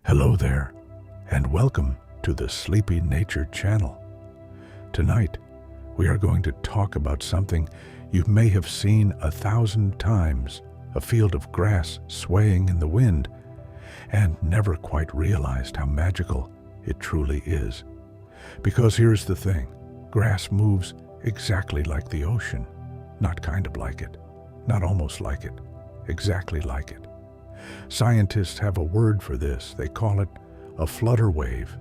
Hello there, and welcome to the Sleepy Nature channel. Tonight, we are going to talk about something you may have seen 1,000 times, a field of grass swaying in the wind, and never quite realized how magical it truly is. Because here's the thing, grass moves exactly like the ocean, not kind of like it, not almost like it, exactly like it. Scientists have a word for this. They call it a flutter wave.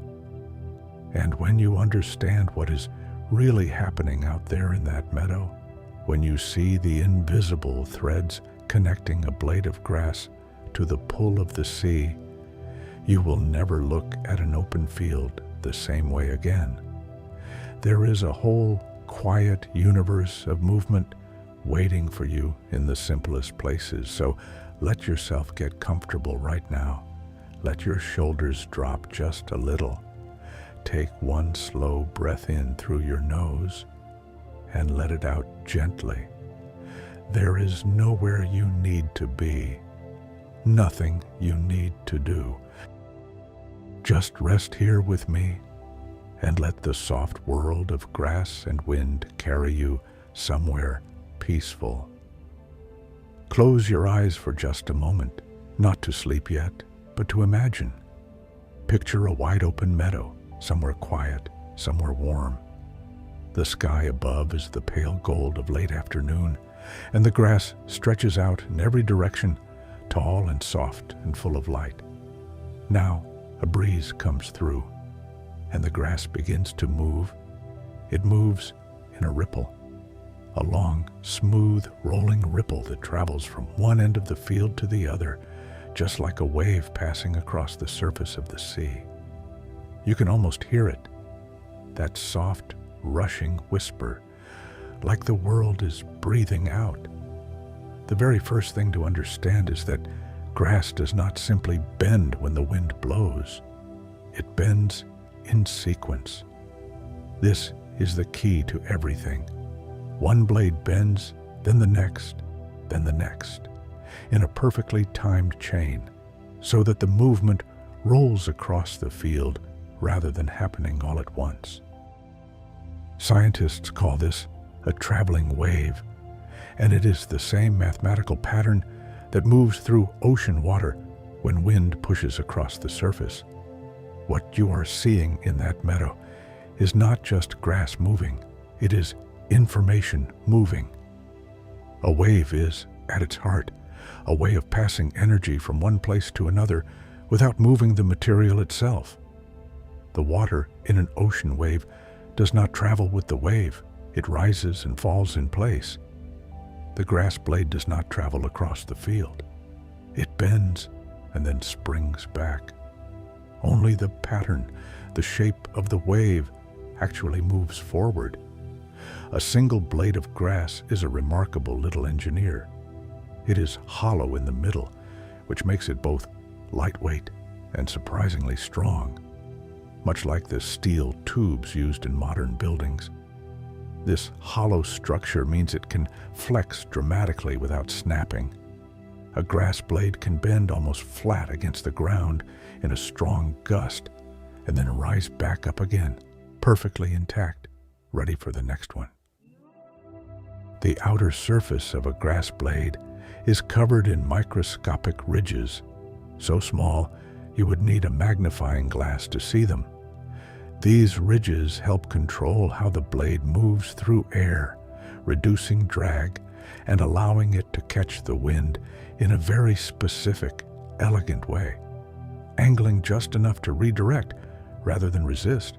And when you understand what is really happening out there in that meadow, when you see the invisible threads connecting a blade of grass to the pull of the sea, you will never look at an open field the same way again. There is a whole quiet universe of movement waiting for you in the simplest places. So let yourself get comfortable right now. Let your shoulders drop just a little. Take one slow breath in through your nose and let it out gently. There is nowhere you need to be, nothing you need to do. Just rest here with me and let the soft world of grass and wind carry you somewhere peaceful. Close your eyes for just a moment, not to sleep yet, but to imagine. Picture a wide open meadow, somewhere quiet, somewhere warm. The sky above is the pale gold of late afternoon, and the grass stretches out in every direction, tall and soft and full of light. Now a breeze comes through, and the grass begins to move. It moves in a ripple. A long, smooth, rolling ripple that travels from one end of the field to the other, just like a wave passing across the surface of the sea. You can almost hear it, that soft, rushing whisper, like the world is breathing out. The very first thing to understand is that grass does not simply bend when the wind blows. It bends in sequence. This is the key to everything. One blade bends, then the next, then the next, in a perfectly timed chain, so that the movement rolls across the field rather than happening all at once. Scientists call this a traveling wave, and it is the same mathematical pattern that moves through ocean water when wind pushes across the surface. What you are seeing in that meadow is not just grass moving, it is information moving. A wave is, at its heart, a way of passing energy from one place to another without moving the material itself. The water in an ocean wave does not travel with the wave. It rises and falls in place. The grass blade does not travel across the field. It bends and then springs back. Only the pattern, the shape of the wave, actually moves forward. A single blade of grass is a remarkable little engineer. It is hollow in the middle, which makes it both lightweight and surprisingly strong, much like the steel tubes used in modern buildings. This hollow structure means it can flex dramatically without snapping. A grass blade can bend almost flat against the ground in a strong gust and then rise back up again, perfectly intact, ready for the next one. The outer surface of a grass blade is covered in microscopic ridges, so small you would need a magnifying glass to see them. These ridges help control how the blade moves through air, reducing drag and allowing it to catch the wind in a very specific, elegant way, angling just enough to redirect rather than resist.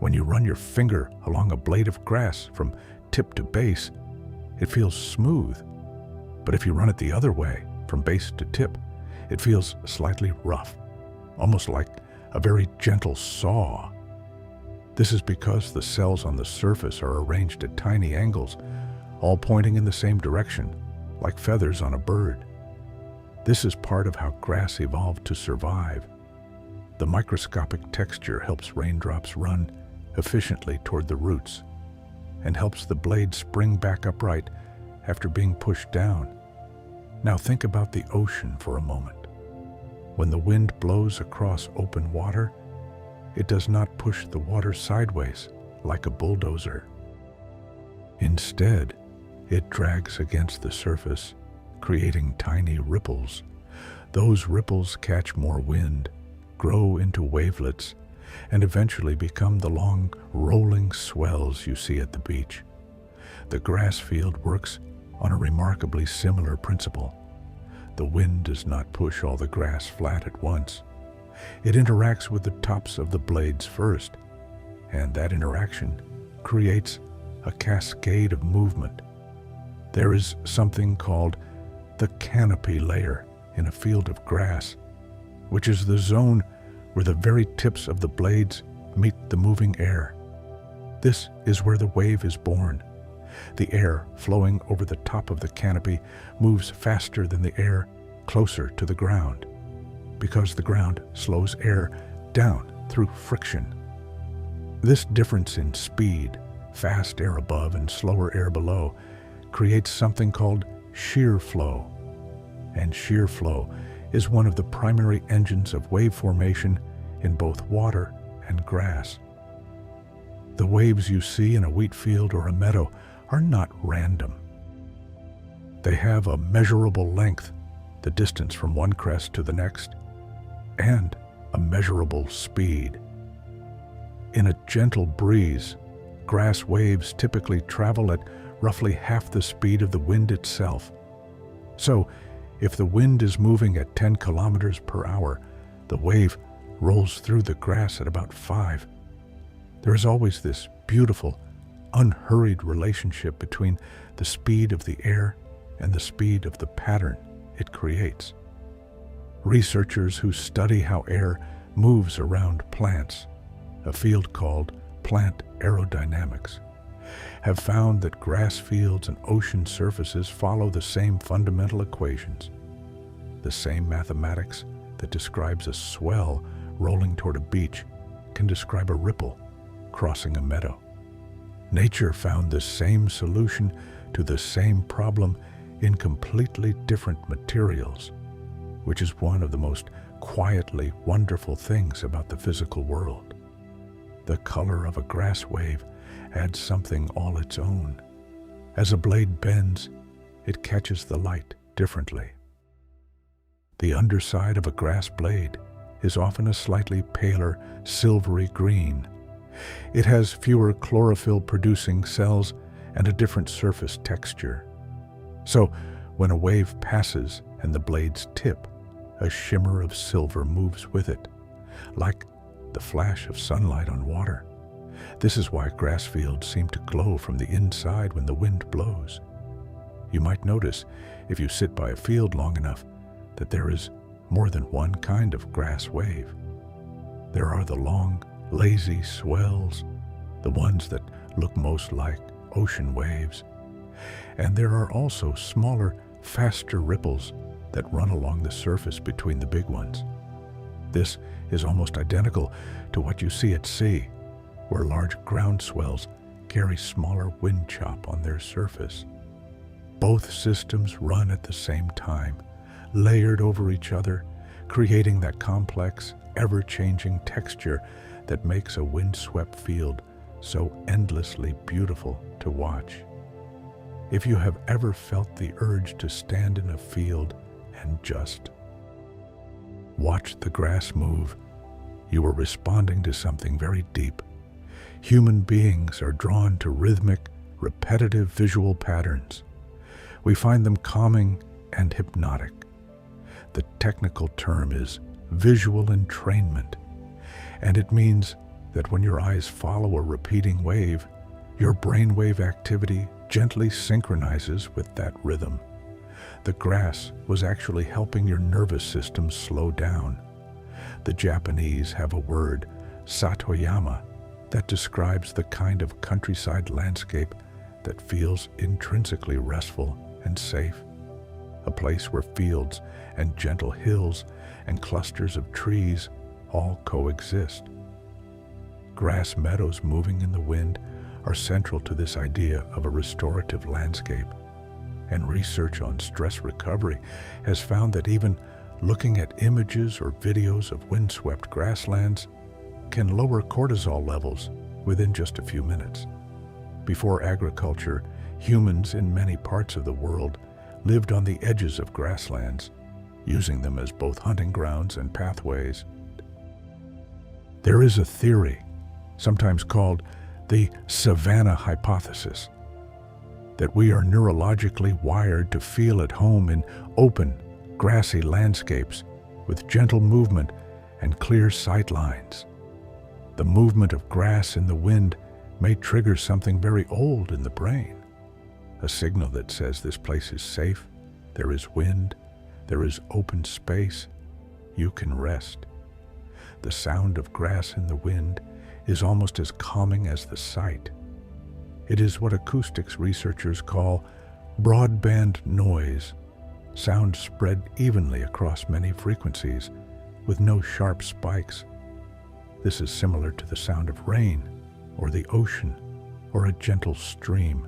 When you run your finger along a blade of grass from tip to base, it feels smooth. But if you run it the other way, from base to tip, it feels slightly rough, almost like a very gentle saw. This is because the cells on the surface are arranged at tiny angles, all pointing in the same direction, like feathers on a bird. This is part of how grass evolved to survive. The microscopic texture helps raindrops run efficiently toward the roots and helps the blade spring back upright after being pushed down. Now think about the ocean for a moment. When the wind blows across open water, it does not push the water sideways like a bulldozer. Instead, it drags against the surface, creating tiny ripples. Those ripples catch more wind, grow into wavelets, and eventually become the long, rolling swells you see at the beach. The grass field works on a remarkably similar principle. The wind does not push all the grass flat at once. It interacts with the tops of the blades first, and that interaction creates a cascade of movement. There is something called the canopy layer in a field of grass, which is the zone where the very tips of the blades meet the moving air. This is where the wave is born. The air flowing over the top of the canopy moves faster than the air closer to the ground, because the ground slows air down through friction. This difference in speed, fast air above and slower air below, creates something called shear flow. And shear flow is one of the primary engines of wave formation in both water and grass. The waves you see in a wheat field or a meadow are not random. They have a measurable length, the distance from one crest to the next, and a measurable speed. In a gentle breeze, grass waves typically travel at roughly half the speed of the wind itself. So, if the wind is moving at 10 kilometers per hour, the wave rolls through the grass at about 5. There is always this beautiful, unhurried relationship between the speed of the air and the speed of the pattern it creates. Researchers who study how air moves around plants, a field called plant aerodynamics, have found that grass fields and ocean surfaces follow the same fundamental equations. The same mathematics that describes a swell rolling toward a beach can describe a ripple crossing a meadow. Nature found the same solution to the same problem in completely different materials, which is one of the most quietly wonderful things about the physical world. The color of a grass wave adds something all its own. As a blade bends, it catches the light differently. The underside of a grass blade is often a slightly paler, silvery green. It has fewer chlorophyll-producing cells and a different surface texture. So, when a wave passes and the blades tip, a shimmer of silver moves with it, like the flash of sunlight on water. This is why grass fields seem to glow from the inside when the wind blows. You might notice, if you sit by a field long enough, that there is more than one kind of grass wave. There are the long, lazy swells, the ones that look most like ocean waves. And there are also smaller, faster ripples that run along the surface between the big ones. This is almost identical to what you see at sea, where large ground swells carry smaller wind chop on their surface. Both systems run at the same time, layered over each other, creating that complex, ever-changing texture that makes a windswept field so endlessly beautiful to watch. If you have ever felt the urge to stand in a field and just watch the grass move, you are responding to something very deep. Human beings are drawn to rhythmic, repetitive visual patterns. We find them calming and hypnotic. The technical term is visual entrainment, and it means that when your eyes follow a repeating wave, your brainwave activity gently synchronizes with that rhythm. The grass was actually helping your nervous system slow down. The Japanese have a word, satoyama, that describes the kind of countryside landscape that feels intrinsically restful and safe. A place where fields and gentle hills and clusters of trees all coexist. Grass meadows moving in the wind are central to this idea of a restorative landscape. And research on stress recovery has found that even looking at images or videos of windswept grasslands can lower cortisol levels within just a few minutes. Before agriculture, humans in many parts of the world lived on the edges of grasslands, using them as both hunting grounds and pathways. There is a theory, sometimes called the savanna hypothesis, that we are neurologically wired to feel at home in open, grassy landscapes with gentle movement and clear sight lines. The movement of grass in the wind may trigger something very old in the brain, a signal that says this place is safe, there is wind, there is open space, you can rest. The sound of grass in the wind is almost as calming as the sight. It is what acoustics researchers call broadband noise, sound spread evenly across many frequencies with no sharp spikes. This is similar to the sound of rain, or the ocean, or a gentle stream.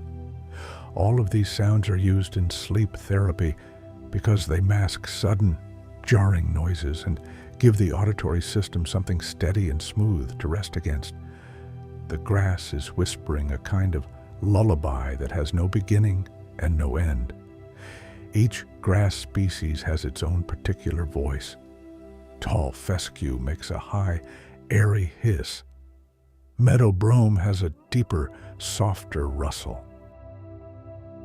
All of these sounds are used in sleep therapy because they mask sudden, jarring noises and give the auditory system something steady and smooth to rest against. The grass is whispering a kind of lullaby that has no beginning and no end. Each grass species has its own particular voice. Tall fescue makes a high, airy hiss. Meadow brome has a deeper, softer rustle.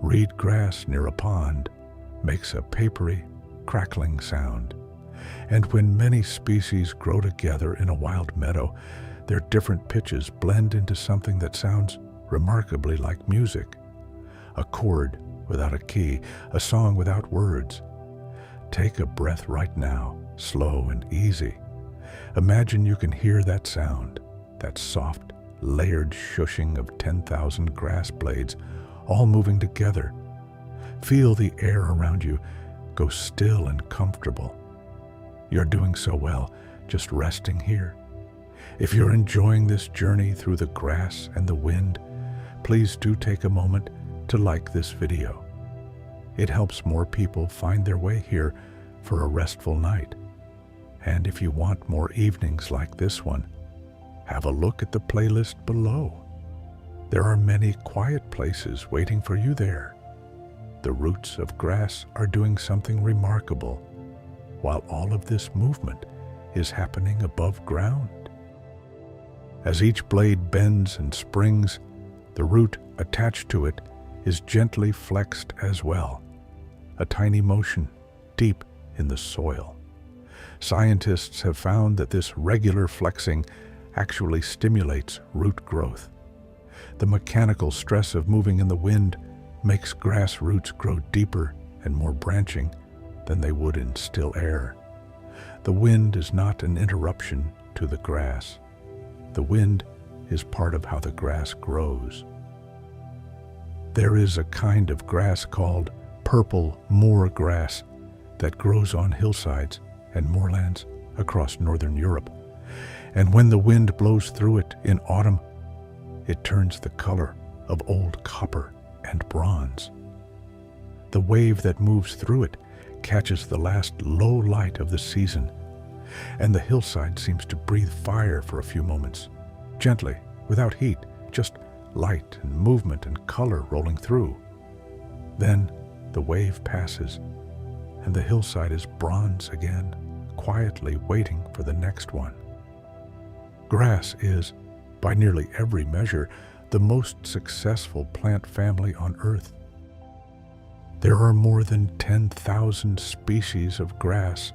Reed grass near a pond makes a papery, crackling sound. And when many species grow together in a wild meadow, their different pitches blend into something that sounds remarkably like music. A chord without a key, a song without words. Take a breath right now, slow and easy. Imagine you can hear that sound, that soft, layered shushing of 10,000 grass blades all moving together. Feel the air around you go still and comfortable. You're doing so well, just resting here. If you're enjoying this journey through the grass and the wind, please do take a moment to like this video. It helps more people find their way here for a restful night. And if you want more evenings like this one, have a look at the playlist below. There are many quiet places waiting for you there. The roots of grass are doing something remarkable, while all of this movement is happening above ground. As each blade bends and springs, the root attached to it is gently flexed as well, a tiny motion deep in the soil. Scientists have found that this regular flexing actually stimulates root growth. The mechanical stress of moving in the wind makes grass roots grow deeper and more branching than they would in still air. The wind is not an interruption to the grass. The wind is part of how the grass grows. There is a kind of grass called purple moor grass that grows on hillsides and moorlands across northern Europe. And when the wind blows through it in autumn, it turns the color of old copper and bronze. The wave that moves through it catches the last low light of the season, and the hillside seems to breathe fire for a few moments, gently, without heat, just light and movement and color rolling through. Then the wave passes, and the hillside is bronze again, quietly waiting for the next one. Grass is, by nearly every measure, the most successful plant family on Earth. There are more than 10,000 species of grass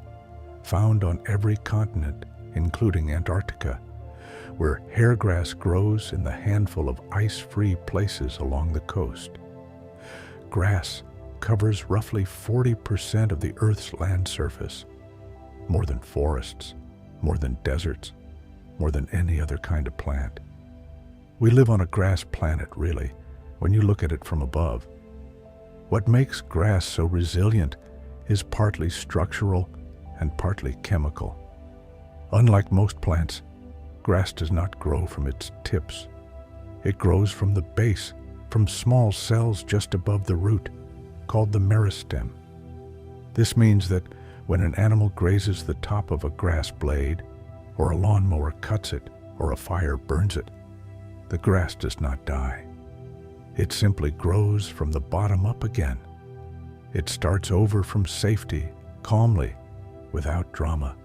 found on every continent, including Antarctica, where hairgrass grows in the handful of ice-free places along the coast. Grass covers roughly 40% of the Earth's land surface, more than forests, more than deserts, more than any other kind of plant. We live on a grass planet, really, when you look at it from above. What makes grass so resilient is partly structural and partly chemical. Unlike most plants, grass does not grow from its tips. It grows from the base, from small cells just above the root, called the meristem. This means that When an animal grazes the top of a grass blade, or a lawnmower cuts it, or a fire burns it, the grass does not die. It simply grows from the bottom up again. It starts over from safety, calmly, without drama.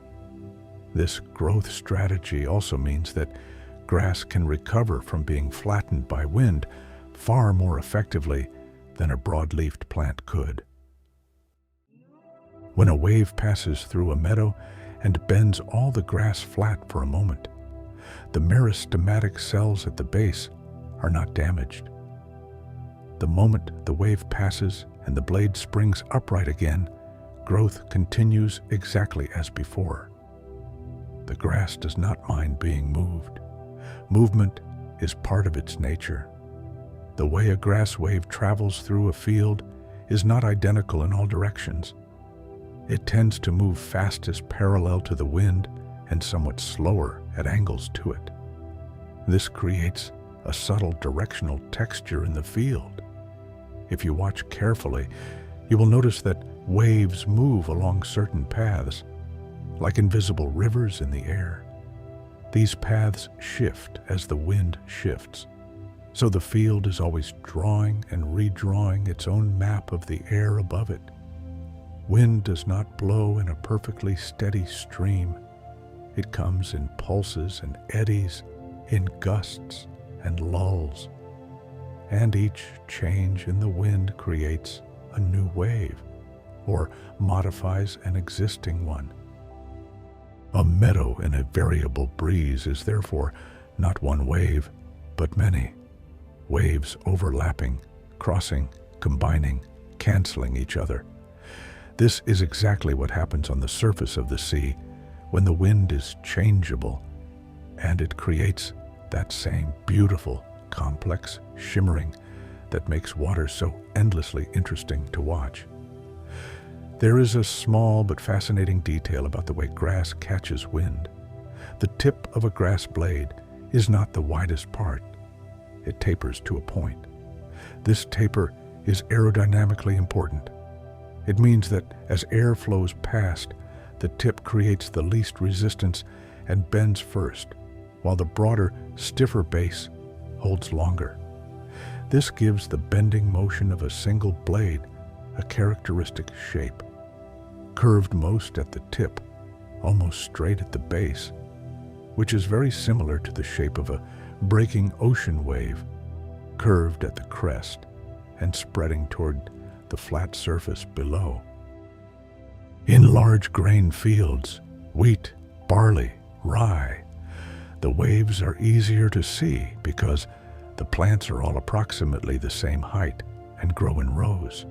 This growth strategy also means that grass can recover from being flattened by wind far more effectively than a broad-leafed plant could. When a wave passes through a meadow and bends all the grass flat for a moment, the meristematic cells at the base are not damaged. The moment the wave passes and the blade springs upright again, growth continues exactly as before. The grass does not mind being moved. Movement is part of its nature. The way a grass wave travels through a field is not identical in all directions. It tends to move fastest parallel to the wind and somewhat slower at angles to it. This creates a subtle directional texture in the field. If you watch carefully, you will notice that waves move along certain paths, like invisible rivers in the air. These paths shift as the wind shifts, so the field is always drawing and redrawing its own map of the air above it. Wind does not blow in a perfectly steady stream. It comes in pulses and eddies, in gusts and lulls. And each change in the wind creates a new wave, or modifies an existing one. A meadow in a variable breeze is therefore not one wave, but many. Waves overlapping, crossing, combining, canceling each other. This is exactly what happens on the surface of the sea when the wind is changeable, and it creates that same beautiful, complex shimmering that makes water so endlessly interesting to watch. There is a small but fascinating detail about the way grass catches wind. The tip of a grass blade is not the widest part. It tapers to a point. This taper is aerodynamically important. It means that as air flows past, the tip creates the least resistance and bends first, while the broader, stiffer base holds longer. This gives the bending motion of a single blade a characteristic shape, curved most at the tip, almost straight at the base, which is very similar to the shape of a breaking ocean wave, curved at the crest and spreading toward the flat surface below. In large grain fields, wheat, barley, rye, the waves are easier to see because the plants are all approximately the same height and grow in rows.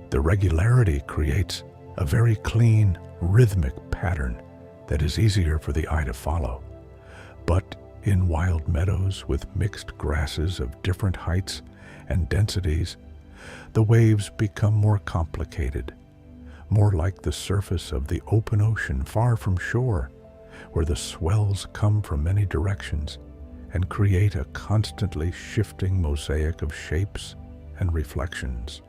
The regularity creates a very clean, rhythmic pattern that is easier for the eye to follow. But in wild meadows with mixed grasses of different heights and densities, the waves become more complicated, more like the surface of the open ocean far from shore, where the swells come from many directions and create a constantly shifting mosaic of shapes and reflections.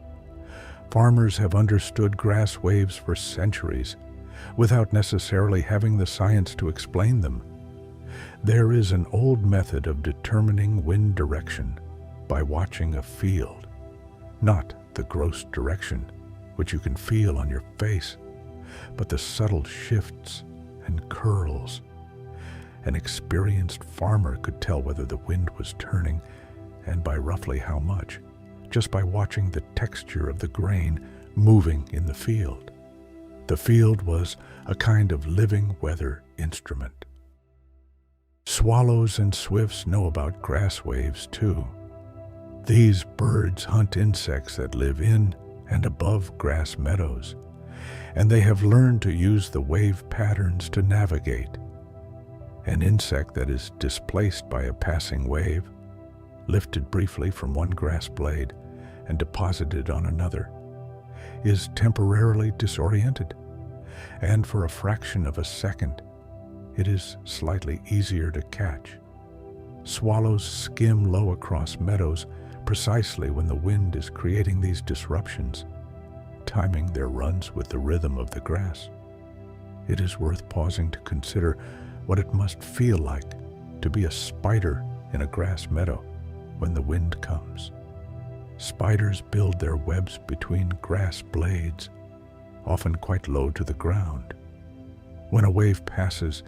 Farmers have understood grass waves for centuries without necessarily having the science to explain them. There is an old method of determining wind direction by watching a field, not the gross direction, which you can feel on your face, but the subtle shifts and curls. An experienced farmer could tell whether the wind was turning, and by roughly how much, just by watching the texture of the grain moving in the field. The field was a kind of living weather instrument. Swallows and swifts know about grass waves too. These birds hunt insects that live in and above grass meadows, and they have learned to use the wave patterns to navigate. An insect that is displaced by a passing wave, lifted briefly from one grass blade and deposited on another, is temporarily disoriented, and for a fraction of a second, it is slightly easier to catch. Swallows skim low across meadows precisely when the wind is creating these disruptions, timing their runs with the rhythm of the grass. it is worth pausing to consider what it must feel like to be a spider in a grass meadow when the wind comes. Spiders build their webs between grass blades, often quite low to the ground. When a wave passes,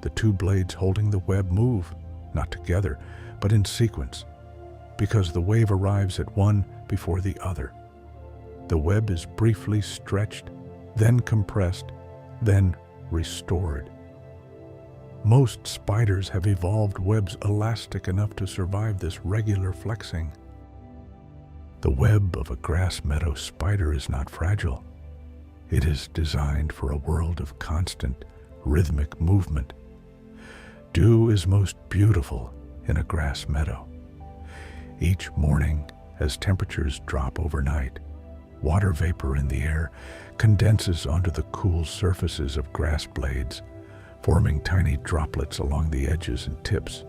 the two blades holding the web move, not together, but in sequence, because the wave arrives at one before the other. The web is briefly stretched, then compressed, then restored. Most spiders have evolved webs elastic enough to survive this regular flexing. The web of a grass meadow spider is not fragile. It is designed for a world of constant, rhythmic movement. Dew is most beautiful in a grass meadow. Each morning, as temperatures drop overnight, water vapor in the air condenses onto the cool surfaces of grass blades, forming tiny droplets along the edges and tips.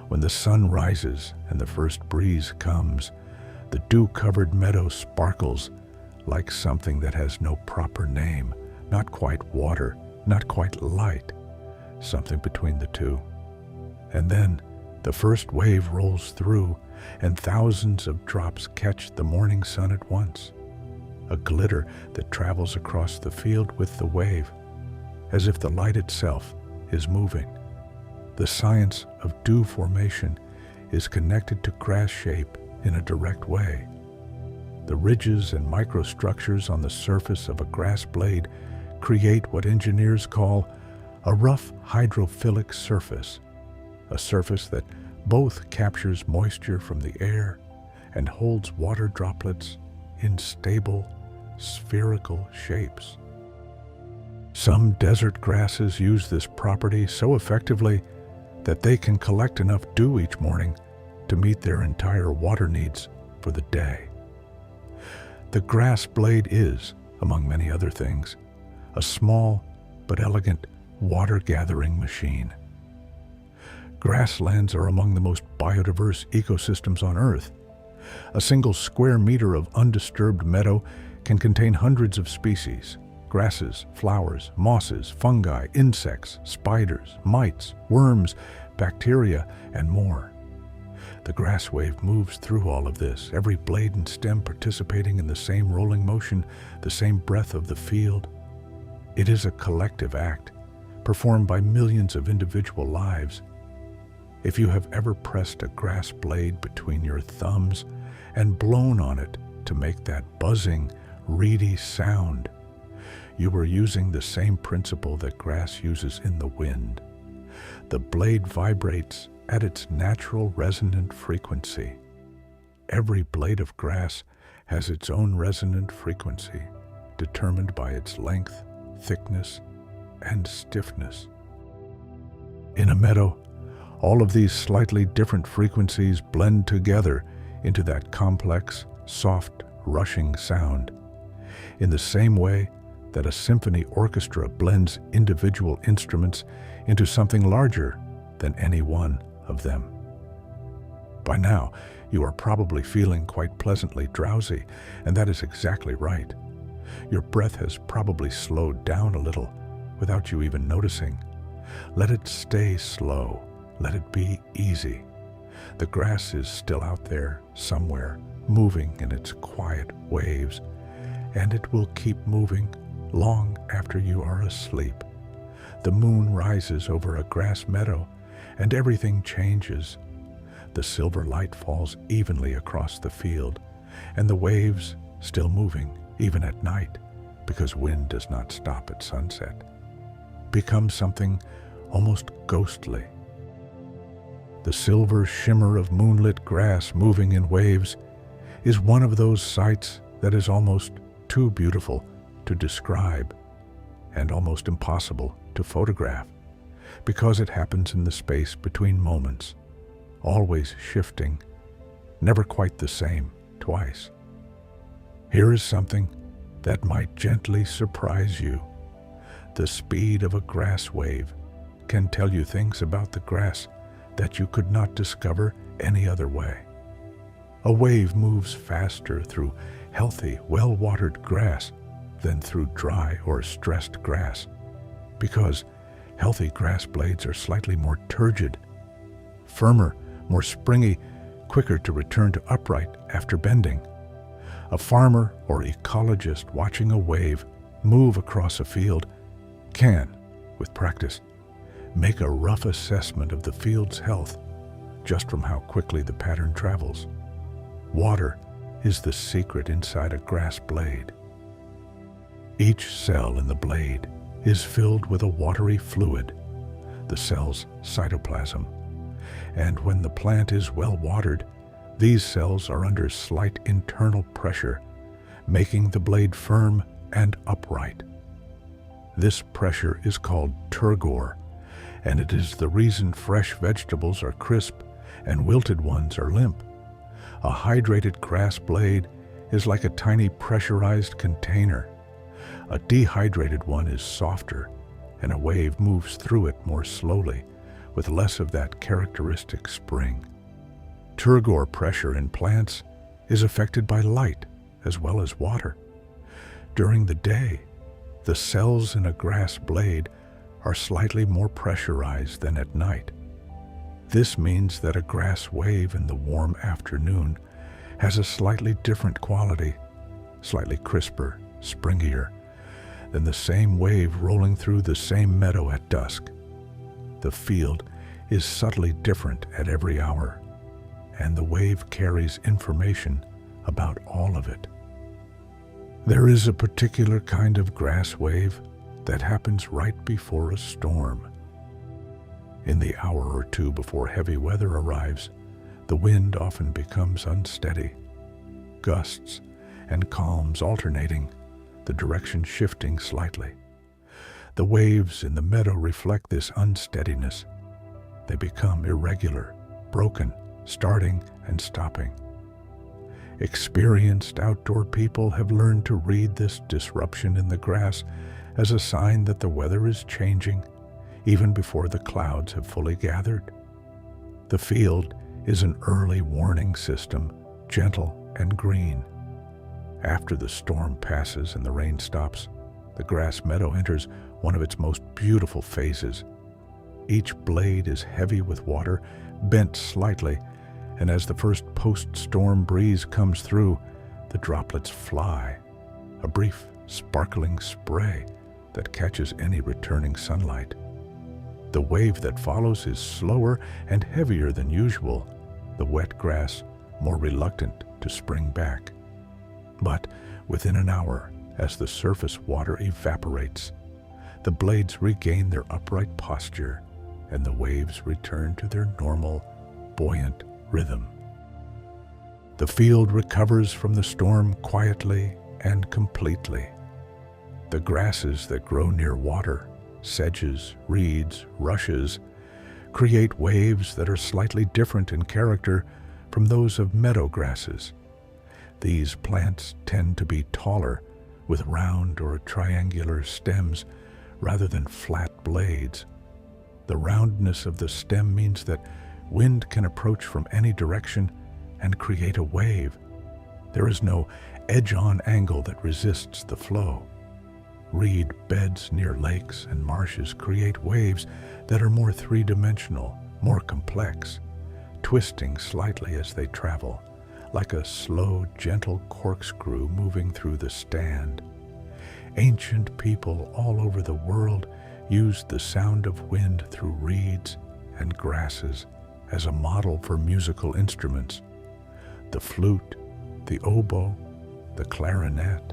When the sun rises and the first breeze comes, the dew-covered meadow sparkles like something that has no proper name, not quite water, not quite light, something between the two. And then the first wave rolls through, and thousands of drops catch the morning sun at once, a glitter that travels across the field with the wave, as if the light itself is moving. The science of dew formation is connected to grass shape in a direct way. The ridges and microstructures on the surface of a grass blade create what engineers call a rough hydrophilic surface, a surface that both captures moisture from the air and holds water droplets in stable, spherical shapes. Some desert grasses use this property so effectively that they can collect enough dew each morning to meet their entire water needs for the day. The grass blade is, among many other things, a small but elegant water-gathering machine. Grasslands are among the most biodiverse ecosystems on Earth. A single square meter of undisturbed meadow can contain hundreds of species: grasses, flowers, mosses, fungi, insects, spiders, mites, worms, bacteria, and more. The grass wave moves through all of this, every blade and stem participating in the same rolling motion, the same breath of the field. It is a collective act, performed by millions of individual lives. If you have ever pressed a grass blade between your thumbs and blown on it to make that buzzing, reedy sound, you were using the same principle that grass uses in the wind. The blade vibrates at its natural resonant frequency. Every blade of grass has its own resonant frequency, determined by its length, thickness, and stiffness. In a meadow, all of these slightly different frequencies blend together into that complex, soft, rushing sound. In the same way that a symphony orchestra blends individual instruments into something larger than any one of them. By now, you are probably feeling quite pleasantly drowsy, and that is exactly right. Your breath has probably slowed down a little without you even noticing. Let it stay slow. Let it be easy. The grass is still out there somewhere, moving in its quiet waves, and it will keep moving long after you are asleep. The moon rises over a grass meadow, and everything changes. The silver light falls evenly across the field, and the waves, still moving even at night, because wind does not stop at sunset, become something almost ghostly. The silver shimmer of moonlit grass moving in waves is one of those sights that is almost too beautiful to describe and almost impossible to photograph, because it happens in the space between moments, always shifting, never quite the same twice. Here is something that might gently surprise you. The speed of a grass wave can tell you things about the grass that you could not discover any other way. A wave moves faster through healthy, well-watered grass than through dry or stressed grass, because healthy grass blades are slightly more turgid, firmer, more springy, quicker to return to upright after bending. A farmer or ecologist watching a wave move across a field can, with practice, make a rough assessment of the field's health just from how quickly the pattern travels. Water is the secret inside a grass blade. Each cell in the blade is filled with a watery fluid, the cell's cytoplasm. And when the plant is well watered, these cells are under slight internal pressure, making the blade firm and upright. This pressure is called turgor, and it is the reason fresh vegetables are crisp and wilted ones are limp. A hydrated grass blade is like a tiny pressurized container. A dehydrated one is softer, and a wave moves through it more slowly, with less of that characteristic spring. Turgor pressure in plants is affected by light as well as water. During the day, the cells in a grass blade are slightly more pressurized than at night. This means that a grass wave in the warm afternoon has a slightly different quality, slightly crisper, springier, than the same wave rolling through the same meadow at dusk. The field is subtly different at every hour, and the wave carries information about all of it. There is a particular kind of grass wave that happens right before a storm. In the hour or two before heavy weather arrives, the wind often becomes unsteady, gusts and calms alternating, the direction shifting slightly. The waves in the meadow reflect this unsteadiness. They become irregular, broken, starting and stopping. Experienced outdoor people have learned to read this disruption in the grass as a sign that the weather is changing, even before the clouds have fully gathered. The field is an early warning system, gentle and green. After the storm passes and the rain stops, the grass meadow enters one of its most beautiful phases. Each blade is heavy with water, bent slightly, and as the first post-storm breeze comes through, the droplets fly, a brief, sparkling spray that catches any returning sunlight. The wave that follows is slower and heavier than usual, the wet grass more reluctant to spring back. But within an hour, as the surface water evaporates, the blades regain their upright posture, and the waves return to their normal, buoyant rhythm. The field recovers from the storm quietly and completely. The grasses that grow near water, sedges, reeds, rushes, create waves that are slightly different in character from those of meadow grasses. These plants tend to be taller, with round or triangular stems rather than flat blades. The roundness of the stem means that wind can approach from any direction and create a wave. There is no edge-on angle that resists the flow. Reed beds near lakes and marshes create waves that are more three-dimensional, more complex, twisting slightly as they travel, like a slow, gentle corkscrew moving through the stand. Ancient people all over the world used the sound of wind through reeds and grasses as a model for musical instruments. The flute, the oboe, the clarinet.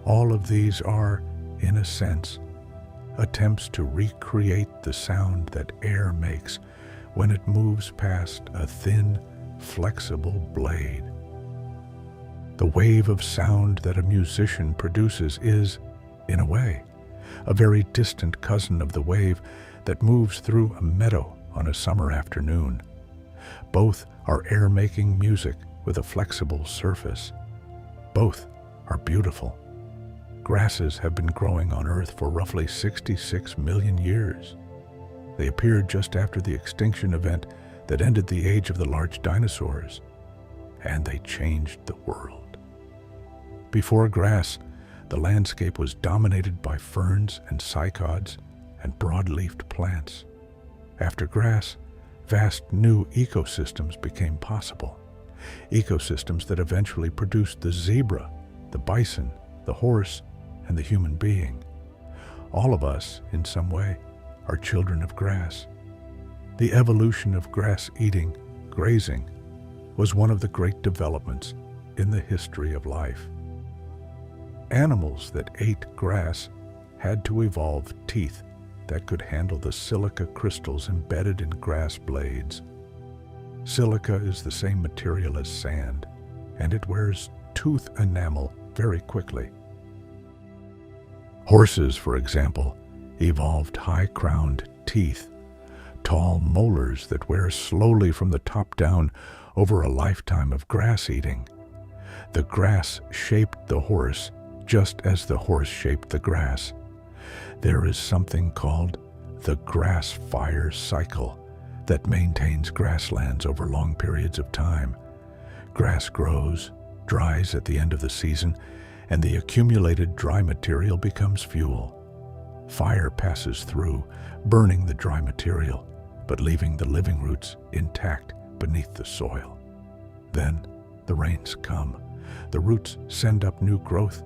All of these are, in a sense, attempts to recreate the sound that air makes when it moves past a thin, flexible blade. The wave of sound that a musician produces is, in a way, a very distant cousin of the wave that moves through a meadow on a summer afternoon. Both are air-making music with a flexible surface. Both are beautiful. Grasses have been growing on Earth for roughly 66 million years. They appeared just after the extinction event that ended the age of the large dinosaurs, and they changed the world. Before grass, the landscape was dominated by ferns and cycads and broad-leafed plants. After grass, vast new ecosystems became possible. Ecosystems that eventually produced the zebra, the bison, the horse, and the human being. All of us, in some way, are children of grass. The evolution of grass-eating, grazing, was one of the great developments in the history of life. Animals that ate grass had to evolve teeth that could handle the silica crystals embedded in grass blades. Silica is the same material as sand, and it wears tooth enamel very quickly. Horses, for example, evolved high-crowned teeth, tall molars that wear slowly from the top down over a lifetime of grass eating. The grass shaped the horse just as the horse shaped the grass. There is something called the grass fire cycle that maintains grasslands over long periods of time. Grass grows, dries at the end of the season, and the accumulated dry material becomes fuel. Fire passes through, burning the dry material, but leaving the living roots intact beneath the soil. Then the rains come, the roots send up new growth,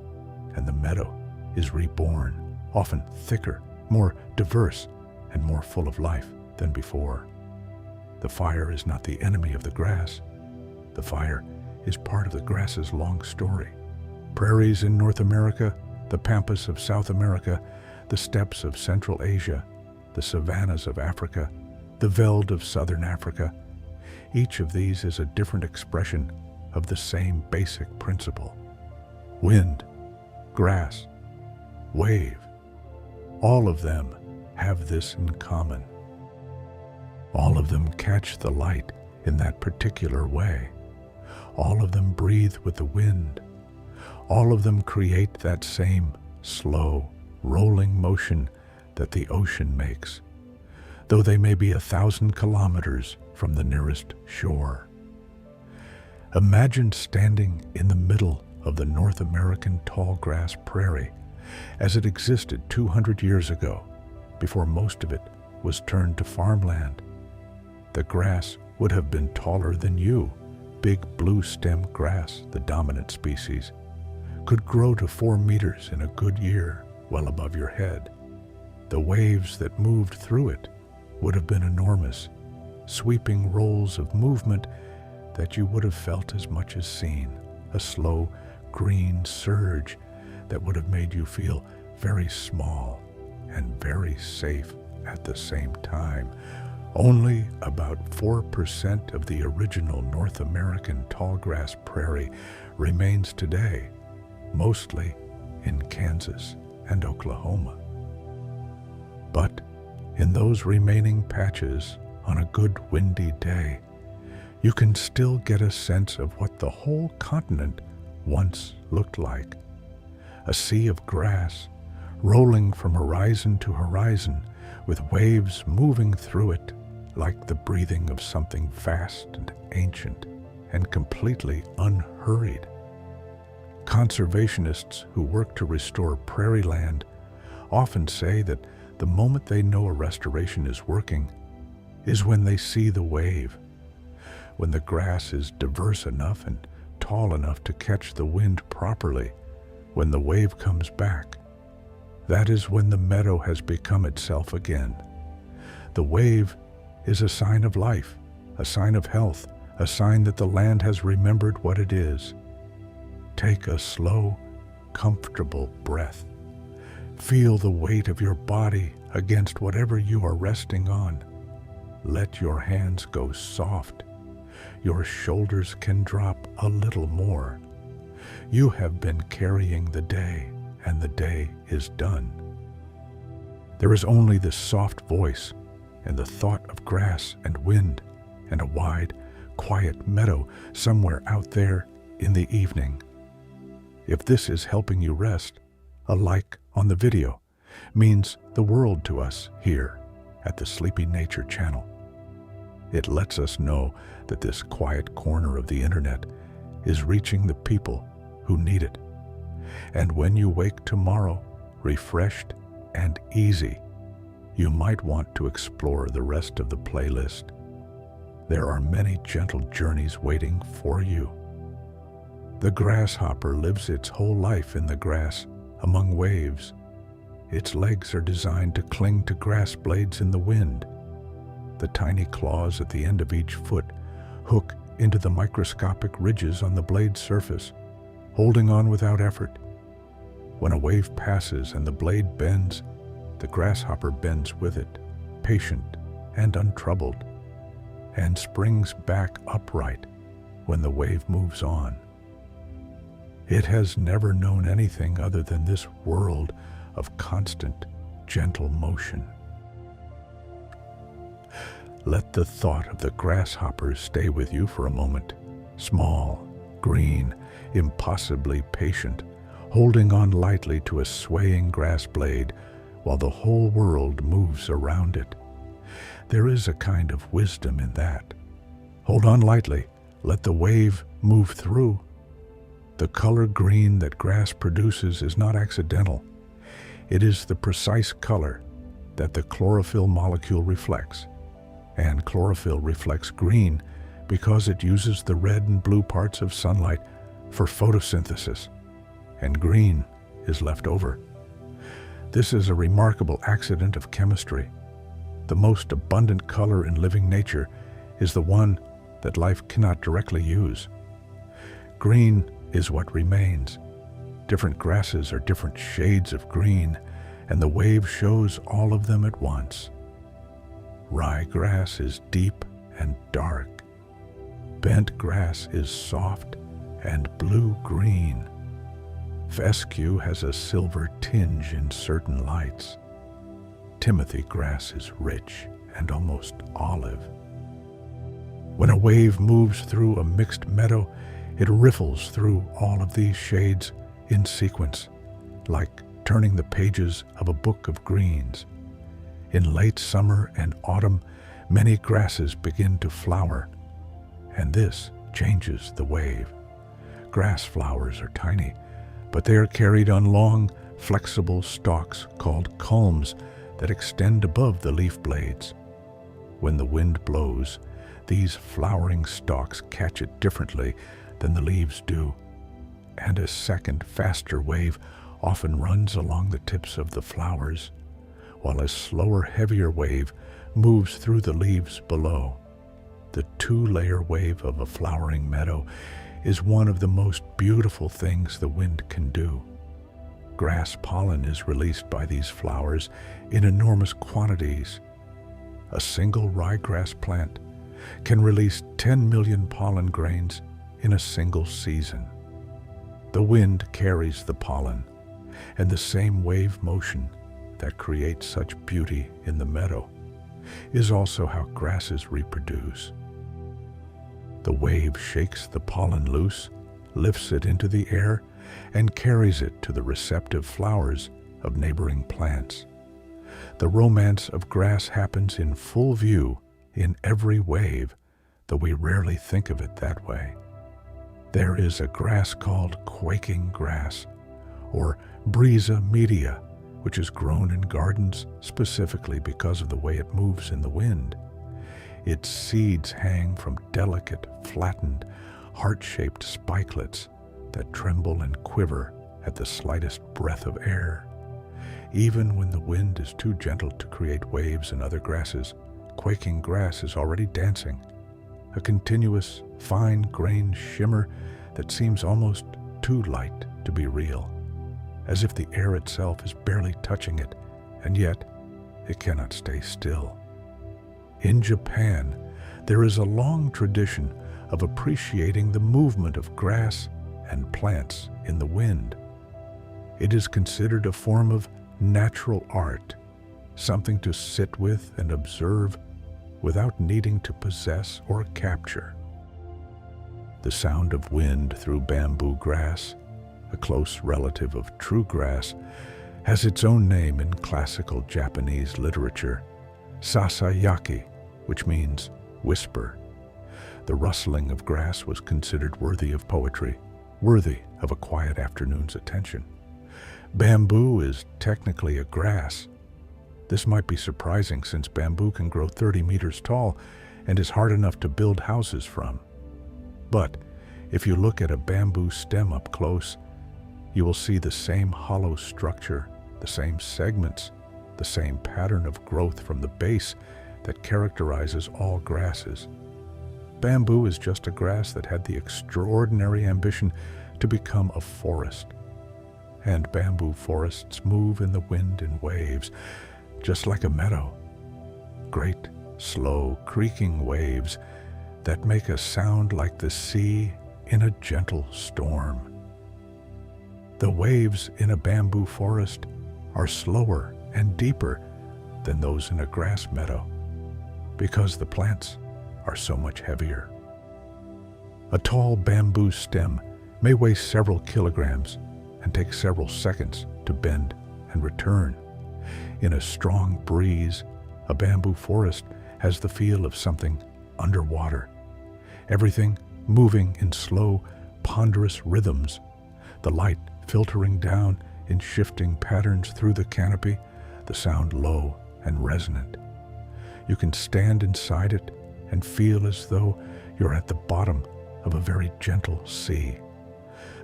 and the meadow is reborn, often thicker, more diverse, and more full of life than before. The fire is not the enemy of the grass. The fire is part of the grass's long story. Prairies in North America, the pampas of South America, the steppes of Central Asia, the savannas of Africa, the veld of Southern Africa. Each of these is a different expression of the same basic principle. Wind, grass, wave, all of them have this in common. All of them catch the light in that particular way. All of them breathe with the wind. All of them create that same slow, rolling motion that the ocean makes, though they may be 1,000 kilometers from the nearest shore. Imagine standing in the middle of the North American tall grass prairie as it existed 200 years ago, before most of it was turned to farmland. The grass would have been taller than you. Big blue stem grass, the dominant species, could grow to 4 meters in a good year, well above your head. The waves that moved through it would have been enormous, sweeping rolls of movement that you would have felt as much as seen, a slow green surge that would have made you feel very small and very safe at the same time. Only about 4% of the original North American tallgrass prairie remains today, mostly in Kansas and Oklahoma. But in those remaining patches, on a good windy day, you can still get a sense of what the whole continent once looked like. A sea of grass, rolling from horizon to horizon, with waves moving through it like the breathing of something vast and ancient and completely unhurried. Conservationists who work to restore prairie land often say that the moment they know a restoration is working is when they see the wave, when the grass is diverse enough and tall enough to catch the wind properly, when the wave comes back. That is when the meadow has become itself again. The wave is a sign of life, a sign of health, a sign that the land has remembered what it is. Take a slow, comfortable breath. Feel the weight of your body against whatever you are resting on. Let your hands go soft. Your shoulders can drop a little more. You have been carrying the day, and the day is done. There is only this soft voice and the thought of grass and wind and a wide, quiet meadow somewhere out there in the evening. If this is helping you rest, a like on the video means the world to us here at the Sleepy Nature channel. It lets us know that this quiet corner of the internet is reaching the people who need it. And when you wake tomorrow, refreshed and easy, you might want to explore the rest of the playlist. There are many gentle journeys waiting for you. The grasshopper lives its whole life in the grass, among waves. Its legs are designed to cling to grass blades in the wind. The tiny claws at the end of each foot hook into the microscopic ridges on the blade's surface, holding on without effort. When a wave passes and the blade bends, the grasshopper bends with it, patient and untroubled, and springs back upright when the wave moves on. It has never known anything other than this world of constant, gentle motion. Let the thought of the grasshoppers stay with you for a moment. Small, green, impossibly patient, holding on lightly to a swaying grass blade while the whole world moves around it. There is a kind of wisdom in that. Hold on lightly, let the wave move through. The color green that grass produces is not accidental. It is the precise color that the chlorophyll molecule reflects. And chlorophyll reflects green because it uses the red and blue parts of sunlight for photosynthesis, and green is left over. This is a remarkable accident of chemistry. The most abundant color in living nature is the one that life cannot directly use. Green is what remains. Different grasses are different shades of green, and the wave shows all of them at once. Ryegrass is deep and dark. Bent grass is soft and blue-green. Fescue has a silver tinge in certain lights. Timothy grass is rich and almost olive. When a wave moves through a mixed meadow, it riffles through all of these shades in sequence, like turning the pages of a book of greens. In late summer and autumn, many grasses begin to flower, and this changes the wave. Grass flowers are tiny, but they are carried on long, flexible stalks called culms that extend above the leaf blades. When the wind blows, these flowering stalks catch it differently than the leaves do, and a second, faster wave often runs along the tips of the flowers, while a slower, heavier wave moves through the leaves below. The two-layer wave of a flowering meadow is one of the most beautiful things the wind can do. Grass pollen is released by these flowers in enormous quantities. A single ryegrass plant can release 10 million pollen grains in a single season. The wind carries the pollen, and the same wave motion that creates such beauty in the meadow is also how grasses reproduce. The wave shakes the pollen loose, lifts it into the air, and carries it to the receptive flowers of neighboring plants. The romance of grass happens in full view in every wave, though we rarely think of it that way. There is a grass called quaking grass, or Brisa media, which is grown in gardens specifically because of the way it moves in the wind. Its seeds hang from delicate, flattened, heart-shaped spikelets that tremble and quiver at the slightest breath of air. Even when the wind is too gentle to create waves in other grasses, quaking grass is already dancing, a continuous, fine-grained shimmer that seems almost too light to be real, as if the air itself is barely touching it, and yet it cannot stay still. In Japan, there is a long tradition of appreciating the movement of grass and plants in the wind. It is considered a form of natural art, something to sit with and observe without needing to possess or capture. The sound of wind through bamboo grass, a close relative of true grass, has its own name in classical Japanese literature, sasayaki, which means whisper. The rustling of grass was considered worthy of poetry, worthy of a quiet afternoon's attention. Bamboo is technically a grass. This might be surprising since bamboo can grow 30 meters tall and is hard enough to build houses from. But if you look at a bamboo stem up close, you will see the same hollow structure, the same segments, the same pattern of growth from the base that characterizes all grasses. Bamboo is just a grass that had the extraordinary ambition to become a forest. And bamboo forests move in the wind in waves, just like a meadow. Great, slow, creaking waves that make a sound like the sea in a gentle storm. The waves in a bamboo forest are slower and deeper than those in a grass meadow because the plants are so much heavier. A tall bamboo stem may weigh several kilograms and take several seconds to bend and return. In a strong breeze, a bamboo forest has the feel of something underwater. Everything moving in slow, ponderous rhythms, the light filtering down in shifting patterns through the canopy, the sound low and resonant. You can stand inside it and feel as though you're at the bottom of a very gentle sea.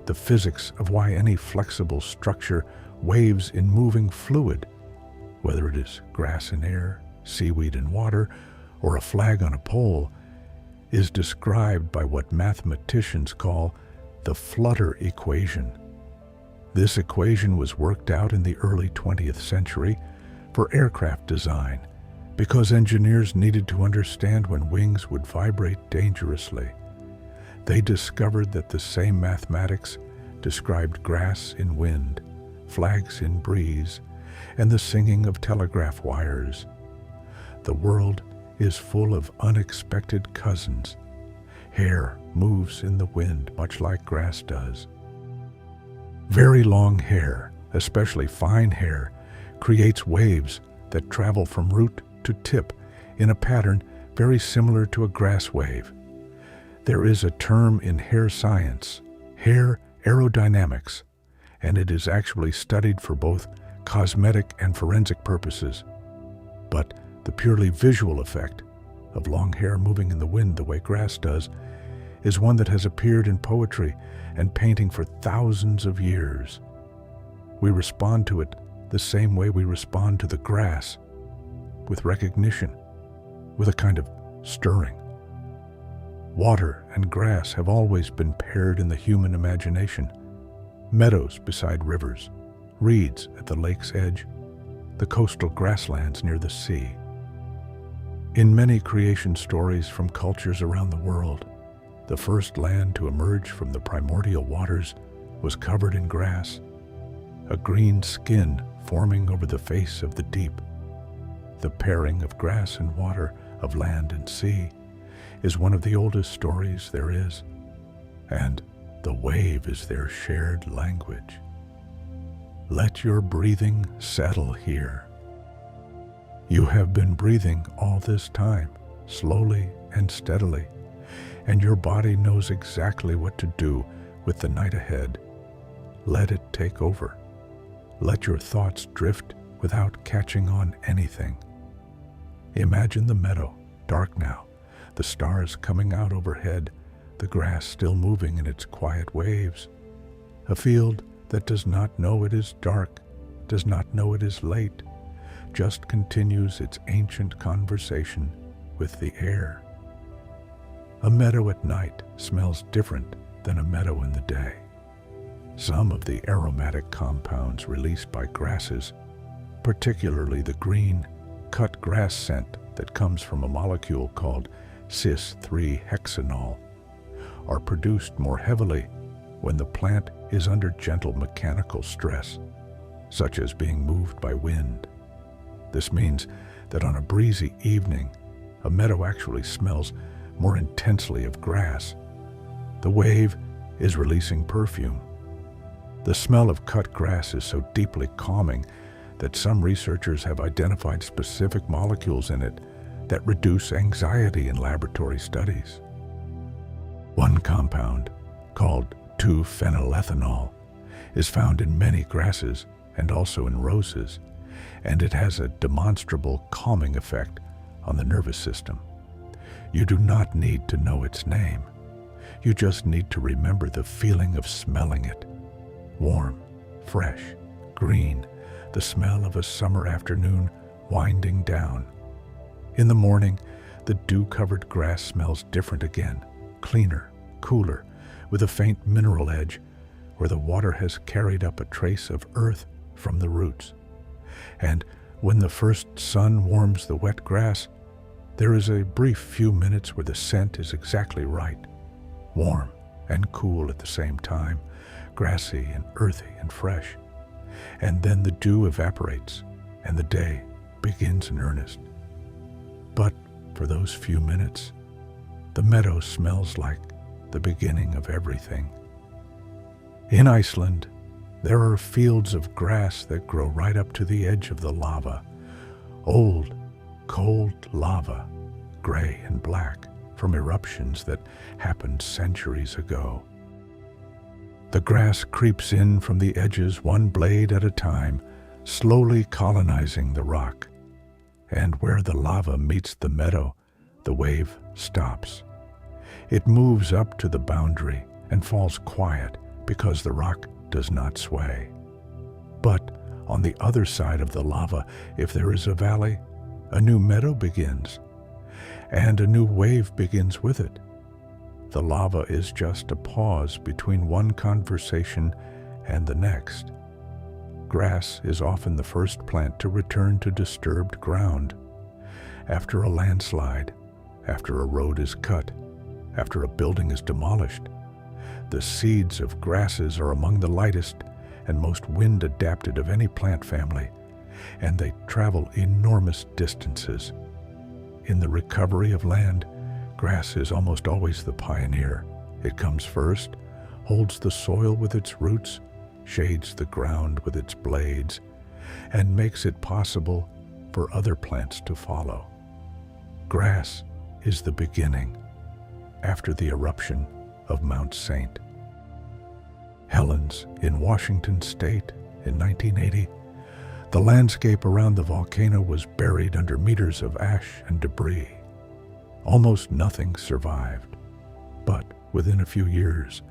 The physics of why any flexible structure waves in moving fluid, whether it is grass in air, seaweed in water, or a flag on a pole, is described by what mathematicians call the flutter equation. This equation was worked out in the early 20th century for aircraft design because engineers needed to understand when wings would vibrate dangerously. They discovered that the same mathematics described grass in wind, flags in breeze, and the singing of telegraph wires. The world is full of unexpected cousins. Hair moves in the wind much like grass does. Very long hair, especially fine hair, creates waves that travel from root to tip in a pattern very similar to a grass wave. There is a term in hair science, hair aerodynamics, and it is actually studied for both cosmetic and forensic purposes. But the purely visual effect of long hair moving in the wind the way grass does is one that has appeared in poetry and painting for thousands of years. We respond to it the same way we respond to the grass, with recognition, with a kind of stirring. Water and grass have always been paired in the human imagination. Meadows beside rivers, reeds at the lake's edge, the coastal grasslands near the sea. In many creation stories from cultures around the world, the first land to emerge from the primordial waters was covered in grass, a green skin forming over the face of the deep. The pairing of grass and water, of land and sea, is one of the oldest stories there is, and the wave is their shared language. Let your breathing settle here. You have been breathing all this time, slowly and steadily, and your body knows exactly what to do with the night ahead. Let it take over. Let your thoughts drift without catching on anything. Imagine the meadow, dark now, the stars coming out overhead, the grass still moving in its quiet waves. A field that does not know it is dark, does not know it is late, just continues its ancient conversation with the air. A meadow at night smells different than a meadow in the day. Some of the aromatic compounds released by grasses, particularly the green, cut grass scent that comes from a molecule called cis-3-hexanol, are produced more heavily when the plant is under gentle mechanical stress, such as being moved by wind. This means that on a breezy evening, a meadow actually smells more intensely of grass. The wave is releasing perfume. The smell of cut grass is so deeply calming that some researchers have identified specific molecules in it that reduce anxiety in laboratory studies. One compound, called 2-phenylethanol, is found in many grasses and also in roses, and it has a demonstrable calming effect on the nervous system. You do not need to know its name. You just need to remember the feeling of smelling it. Warm, fresh, green, the smell of a summer afternoon winding down. In the morning, the dew-covered grass smells different again, cleaner, cooler, with a faint mineral edge where the water has carried up a trace of earth from the roots. And when the first sun warms the wet grass, there is a brief few minutes where the scent is exactly right, warm and cool at the same time, grassy and earthy and fresh. And then the dew evaporates and the day begins in earnest. But for those few minutes, the meadow smells like the beginning of everything. In Iceland, there are fields of grass that grow right up to the edge of the lava. Old, cold lava, gray and black, from eruptions that happened centuries ago. The grass creeps in from the edges one blade at a time, slowly colonizing the rock. And where the lava meets the meadow, the wave stops. It moves up to the boundary and falls quiet because the rock does not sway. But on the other side of the lava, if there is a valley, a new meadow begins, and a new wave begins with it. The lava is just a pause between one conversation and the next. Grass is often the first plant to return to disturbed ground. After a landslide, after a road is cut, after a building is demolished, the seeds of grasses are among the lightest and most wind-adapted of any plant family, and they travel enormous distances. In the recovery of land, grass is almost always the pioneer. It comes first, holds the soil with its roots, shades the ground with its blades, and makes it possible for other plants to follow. Grass is the beginning, after the eruption of Mount St. Helens in Washington State in 1980, the landscape around the volcano was buried under meters of ash and debris. Almost nothing survived, but within a few years,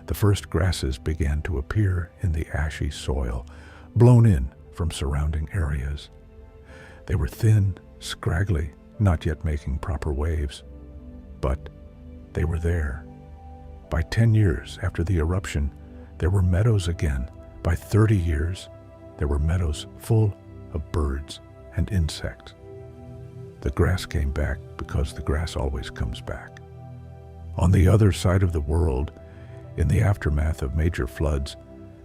the first grasses began to appear in the ashy soil, blown in from surrounding areas. They were thin, scraggly, not yet making proper waves, but they were there. By 10 years after the eruption, there were meadows again. By 30 years, there were meadows full of birds and insects. The grass came back because the grass always comes back. On the other side of the world, in the aftermath of major floods,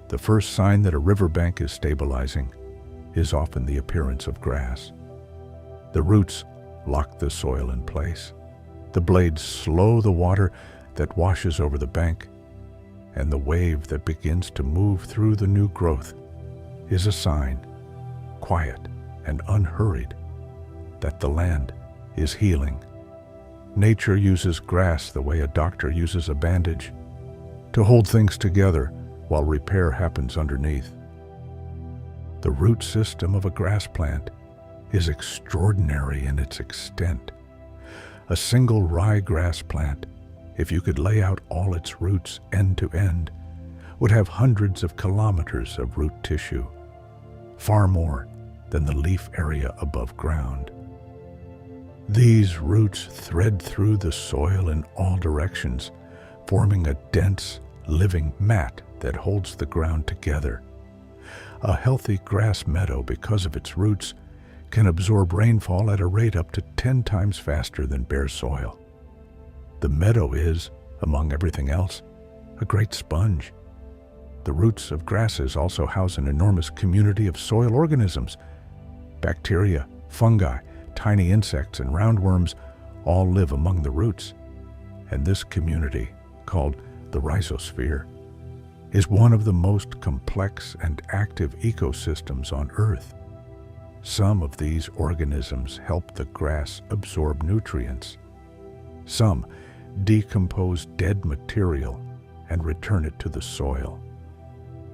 the first sign that a riverbank is stabilizing is often the appearance of grass. The roots lock the soil in place. The blades slow the water that washes over the bank, and the wave that begins to move through the new growth is a sign, quiet and unhurried, that the land is healing. Nature uses grass the way a doctor uses a bandage, to hold things together while repair happens underneath. The root system of a grass plant is extraordinary in its extent. A single ryegrass plant, if you could lay out all its roots end to end, would have hundreds of kilometers of root tissue, far more than the leaf area above ground. These roots thread through the soil in all directions, forming a dense, living mat that holds the ground together. A healthy grass meadow, because of its roots, can absorb rainfall at a rate up to 10 times faster than bare soil. The meadow is, among everything else, a great sponge. The roots of grasses also house an enormous community of soil organisms. Bacteria, fungi, tiny insects, and roundworms all live among the roots. And this community, called the rhizosphere, is one of the most complex and active ecosystems on Earth. Some of these organisms help the grass absorb nutrients. Some decompose dead material and return it to the soil.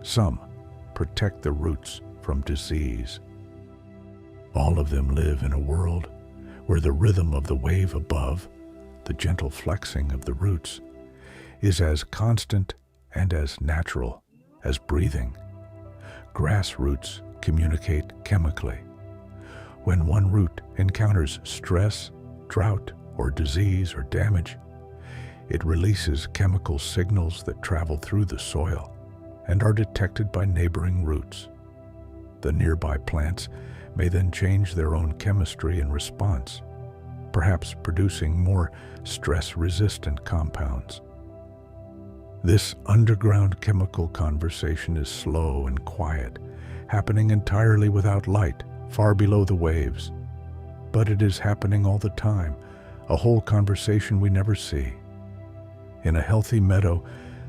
Some protect the roots from disease. All of them live in a world where the rhythm of the wave above, the gentle flexing of the roots, is as constant and as natural as breathing. Grass roots communicate chemically. When one root encounters stress, drought, or disease or damage, it releases chemical signals that travel through the soil and are detected by neighboring roots. The nearby plants may then change their own chemistry in response, perhaps producing more stress-resistant compounds. This underground chemical conversation is slow and quiet, happening entirely without light, far below the waves. But it is happening all the time, a whole conversation we never see. In a healthy meadow,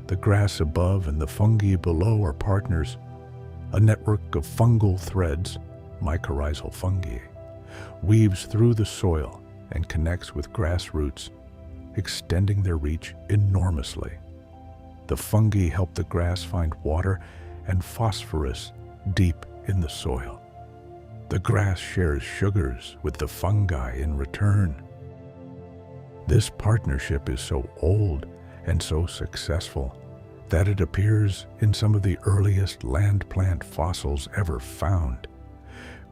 the grass above and the fungi below are partners. A network of fungal threads, mycorrhizal fungi, weaves through the soil and connects with grass roots, extending their reach enormously. The fungi help the grass find water and phosphorus deep in the soil. The grass shares sugars with the fungi in return. This partnership is so old and so successful that it appears in some of the earliest land plant fossils ever found.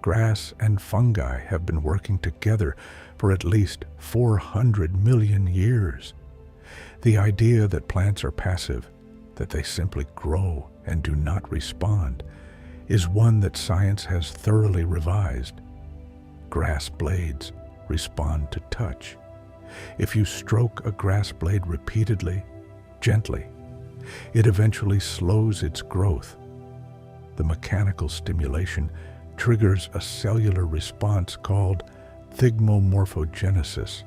Grass and fungi have been working together for at least 400 million years. The idea that plants are passive, that they simply grow and do not respond, is one that science has thoroughly revised. Grass blades respond to touch. If you stroke a grass blade repeatedly, gently, it eventually slows its growth. The mechanical stimulation triggers a cellular response called thigmomorphogenesis,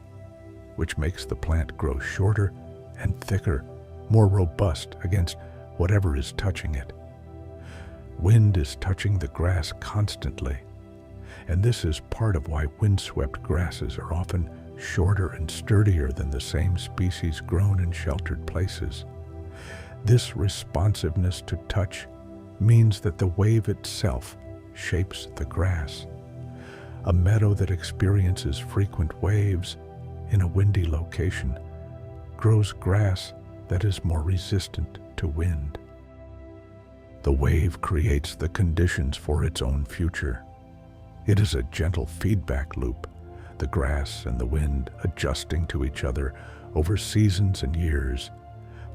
which makes the plant grow shorter and thicker, more robust against whatever is touching it. Wind is touching the grass constantly, and this is part of why windswept grasses are often shorter and sturdier than the same species grown in sheltered places. This responsiveness to touch means that the wave itself shapes the grass. A meadow that experiences frequent waves in a windy location grows grass that is more resistant to wind. The wave creates the conditions for its own future. It is a gentle feedback loop, the grass and the wind adjusting to each other over seasons and years,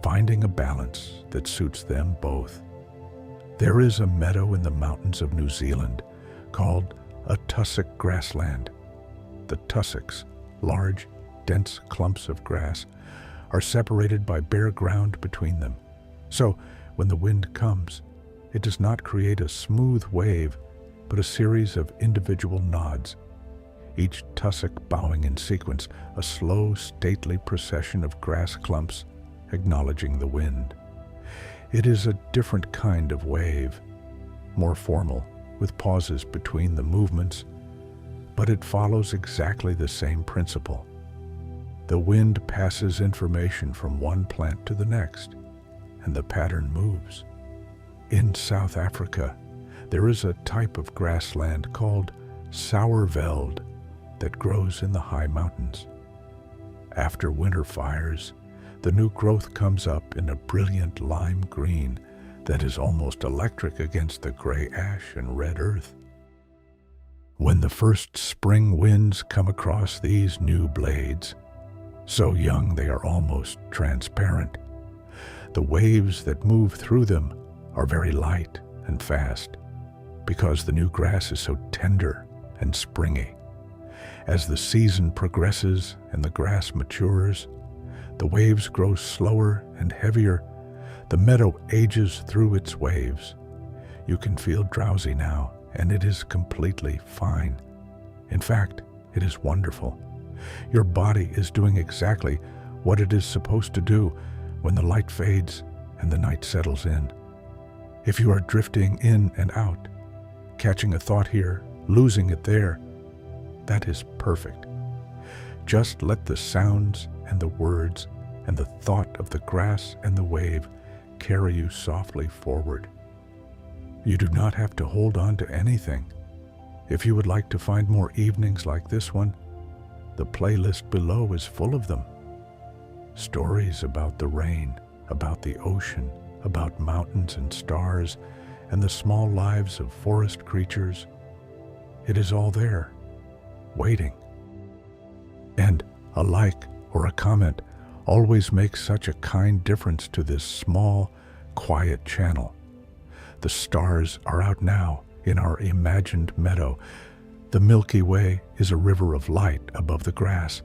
finding a balance that suits them both. There is a meadow in the mountains of New Zealand called a tussock grassland. The tussocks, large, dense clumps of grass, are separated by bare ground between them. So, when the wind comes, it does not create a smooth wave, but a series of individual nods, each tussock bowing in sequence, a slow, stately procession of grass clumps acknowledging the wind. It is a different kind of wave, more formal, with pauses between the movements, but it follows exactly the same principle. The wind passes information from one plant to the next, and the pattern moves. In South Africa, there is a type of grassland called sauerveld that grows in the high mountains. After winter fires, the new growth comes up in a brilliant lime green that is almost electric against the gray ash and red earth. When the first spring winds come across these new blades, so young they are almost transparent, the waves that move through them are very light and fast because the new grass is so tender and springy. As the season progresses and the grass matures, the waves grow slower and heavier. The meadow ages through its waves. You can feel drowsy now, and it is completely fine. In fact, it is wonderful. Your body is doing exactly what it is supposed to do when the light fades and the night settles in. If you are drifting in and out, catching a thought here, losing it there, that is perfect. Just let the sounds and the words and the thought of the grass and the wave carry you softly forward. You do not have to hold on to anything. If you would like to find more evenings like this one, the playlist below is full of them. Stories about the rain, about the ocean, about mountains and stars, and the small lives of forest creatures. It is all there, waiting. And a like or a comment always makes such a kind difference to this small, quiet channel. The stars are out now in our imagined meadow. The Milky Way is a river of light above the grass,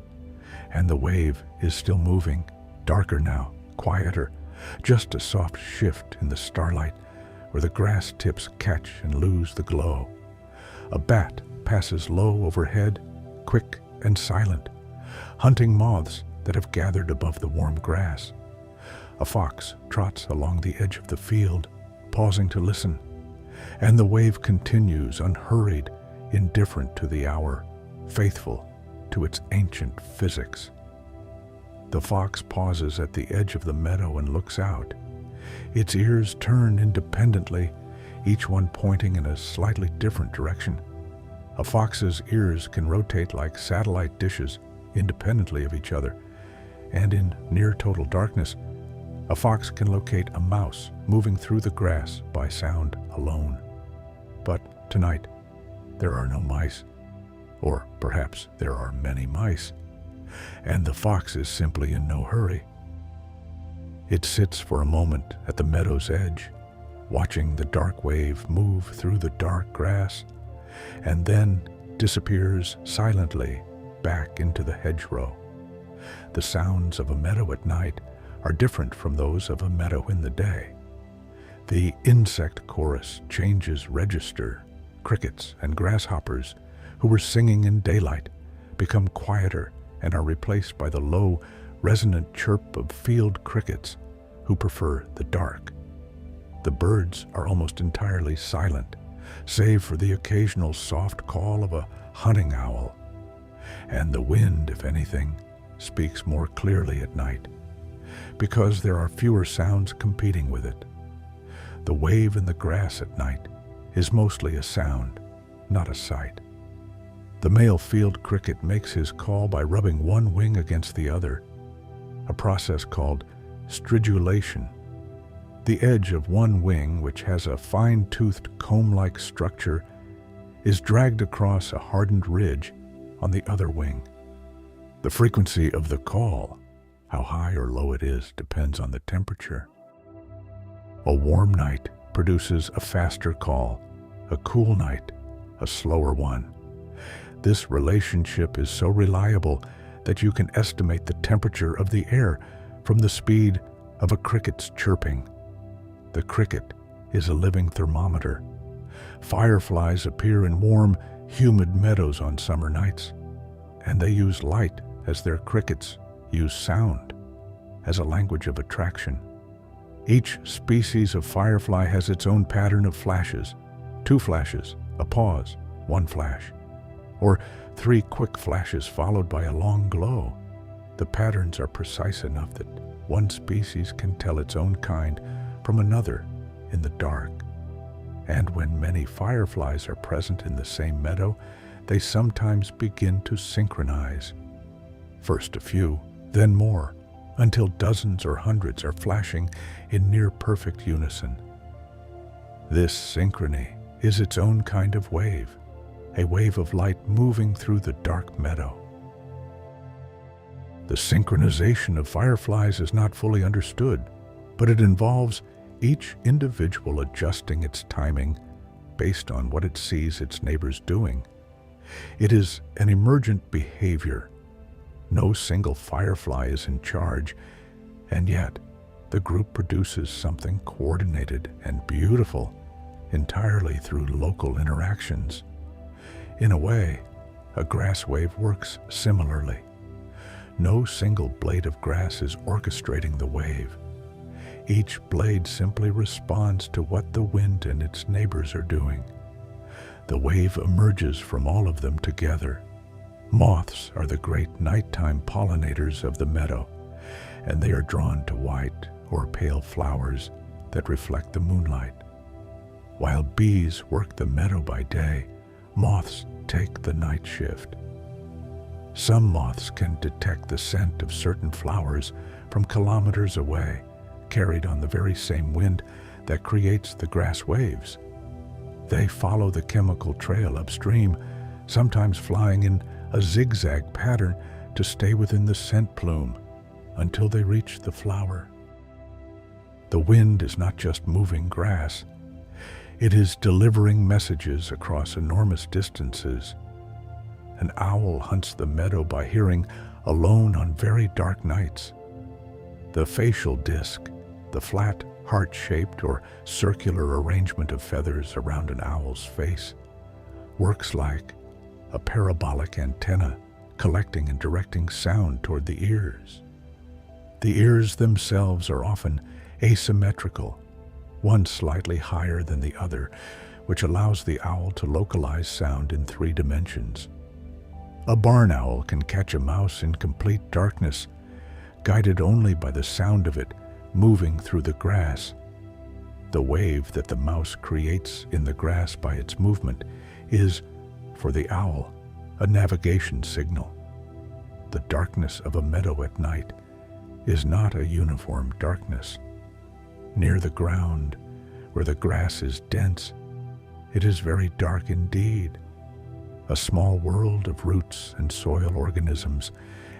and the wave is still moving, darker now, quieter, just a soft shift in the starlight where the grass tips catch and lose the glow. A bat passes low overhead, quick and silent, hunting moths that have gathered above the warm grass. A fox trots along the edge of the field, pausing to listen, and the wave continues unhurried, indifferent to the hour, faithful to its ancient physics. The fox pauses at the edge of the meadow and looks out. Its ears turn independently, each one pointing in a slightly different direction. A fox's ears can rotate like satellite dishes independently of each other, and in near total darkness, a fox can locate a mouse moving through the grass by sound alone. But tonight, there are no mice, or perhaps there are many mice, and the fox is simply in no hurry. It sits for a moment at the meadow's edge, watching the dark wave move through the dark grass, and then disappears silently back into the hedgerow. The sounds of a meadow at night are different from those of a meadow in the day. The insect chorus changes register. Crickets and grasshoppers, who were singing in daylight, become quieter and are replaced by the low, resonant chirp of field crickets, who prefer the dark. The birds are almost entirely silent, save for the occasional soft call of a hunting owl. And the wind, if anything, speaks more clearly at night, because there are fewer sounds competing with it. The wave in the grass at night is mostly a sound, not a sight. The male field cricket makes his call by rubbing one wing against the other, a process called stridulation. The edge of one wing, which has a fine-toothed comb-like structure, is dragged across a hardened ridge on the other wing. The frequency of the call, how high or low it is, depends on the temperature. A warm night produces a faster call, a cool night, a slower one. This relationship is so reliable that you can estimate the temperature of the air from the speed of a cricket's chirping. The cricket is a living thermometer. Fireflies appear in warm, humid meadows on summer nights, and they use light as their crickets use sound as a language of attraction. Each species of firefly has its own pattern of flashes: 2 flashes, a pause, 1 flash, or 3 quick flashes followed by a long glow. The patterns are precise enough that one species can tell its own kind from another in the dark. And when many fireflies are present in the same meadow, they sometimes begin to synchronize. First a few, then more, until dozens or hundreds are flashing in near-perfect unison. This synchrony is its own kind of wave, a wave of light moving through the dark meadow. The synchronization of fireflies is not fully understood, but it involves each individual adjusting its timing based on what it sees its neighbors doing. It is an emergent behavior. No single firefly is in charge, and yet the group produces something coordinated and beautiful entirely through local interactions. In a way, a grass wave works similarly. No single blade of grass is orchestrating the wave. Each blade simply responds to what the wind and its neighbors are doing. The wave emerges from all of them together. Moths are the great nighttime pollinators of the meadow, and they are drawn to white or pale flowers that reflect the moonlight. While bees work the meadow by day, moths take the night shift. Some moths can detect the scent of certain flowers from kilometers away, carried on the very same wind that creates the grass waves. They follow the chemical trail upstream, sometimes flying in a zigzag pattern to stay within the scent plume until they reach the flower. The wind is not just moving grass, it is delivering messages across enormous distances. An owl hunts the meadow by hearing alone on very dark nights. The facial disc, the flat, heart-shaped or circular arrangement of feathers around an owl's face, works like a parabolic antenna collecting and directing sound toward the ears. The ears themselves are often asymmetrical, one slightly higher than the other, which allows the owl to localize sound in 3 dimensions. A barn owl can catch a mouse in complete darkness, guided only by the sound of it moving through the grass. The wave that the mouse creates in the grass by its movement is, for the owl, a navigation signal. The darkness of a meadow at night is not a uniform darkness. Near the ground, where the grass is dense, it is very dark indeed. A small world of roots and soil organisms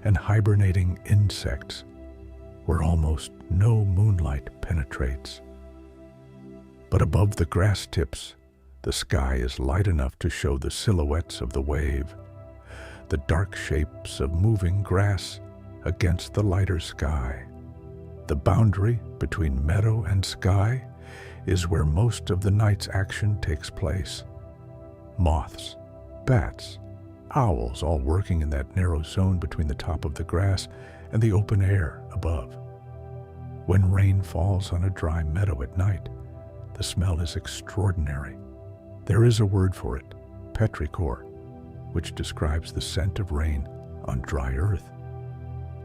and hibernating insects, where almost no moonlight penetrates. But above the grass tips, the sky is light enough to show the silhouettes of the wave, the dark shapes of moving grass against the lighter sky. The boundary between meadow and sky is where most of the night's action takes place. Moths, bats, owls all working in that narrow zone between the top of the grass and the open air above. When rain falls on a dry meadow at night, the smell is extraordinary. There is a word for it, petrichor, which describes the scent of rain on dry earth.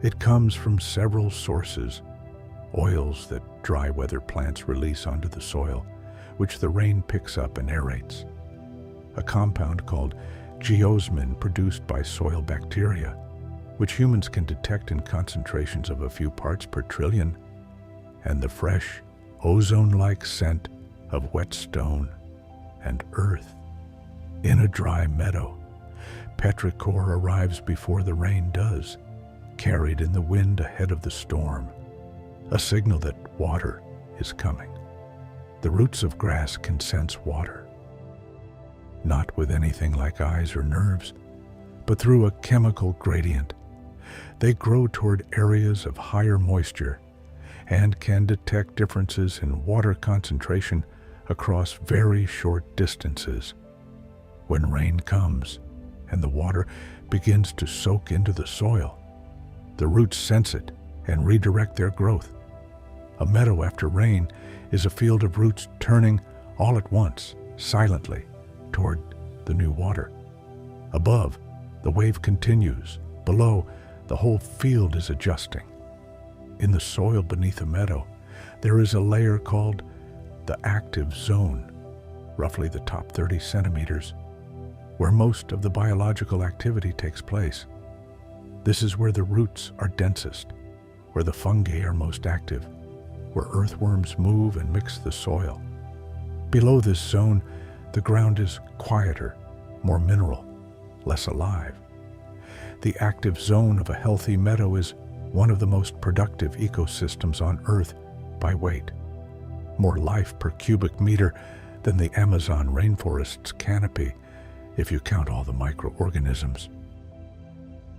It comes from several sources: oils that dry weather plants release onto the soil, which the rain picks up and aerates; a compound called geosmin produced by soil bacteria, which humans can detect in concentrations of a few parts per trillion; and the fresh, ozone-like scent of wet stone and earth. In a dry meadow, petrichor arrives before the rain does, carried in the wind ahead of the storm, a signal that water is coming. The roots of grass can sense water, not with anything like eyes or nerves, but through a chemical gradient. They grow toward areas of higher moisture and can detect differences in water concentration across very short distances. When rain comes and the water begins to soak into the soil, the roots sense it and redirect their growth. A meadow after rain is a field of roots turning all at once, silently, toward the new water. Above, the wave continues. Below, the whole field is adjusting. In the soil beneath a meadow, there is a layer called the active zone, roughly the top 30 centimeters, where most of the biological activity takes place. This is where the roots are densest, where the fungi are most active, where earthworms move and mix the soil. Below this zone, the ground is quieter, more mineral, less alive. The active zone of a healthy meadow is one of the most productive ecosystems on Earth by weight. More life per cubic meter than the Amazon rainforest's canopy, if you count all the microorganisms.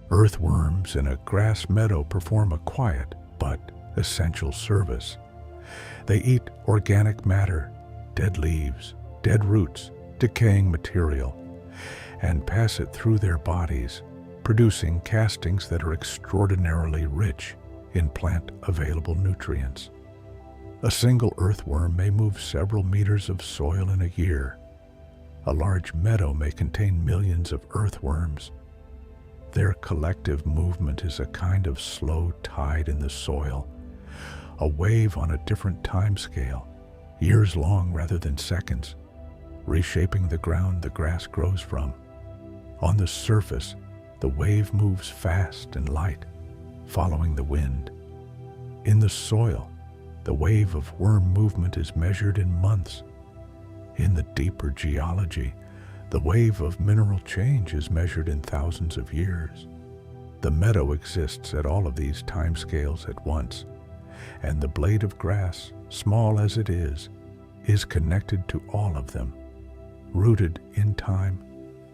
Earthworms in a grass meadow perform a quiet but essential service. They eat organic matter, dead leaves, dead roots, decaying material, and pass it through their bodies, producing castings that are extraordinarily rich in plant-available nutrients. A single earthworm may move several meters of soil in a year. A large meadow may contain millions of earthworms. Their collective movement is a kind of slow tide in the soil, a wave on a different time scale, years long rather than seconds, reshaping the ground the grass grows from. On the surface, the wave moves fast and light, following the wind. In the soil, the wave of worm movement is measured in months. In the deeper geology, the wave of mineral change is measured in thousands of years. The meadow exists at all of these timescales at once, and the blade of grass, small as it is connected to all of them, rooted in time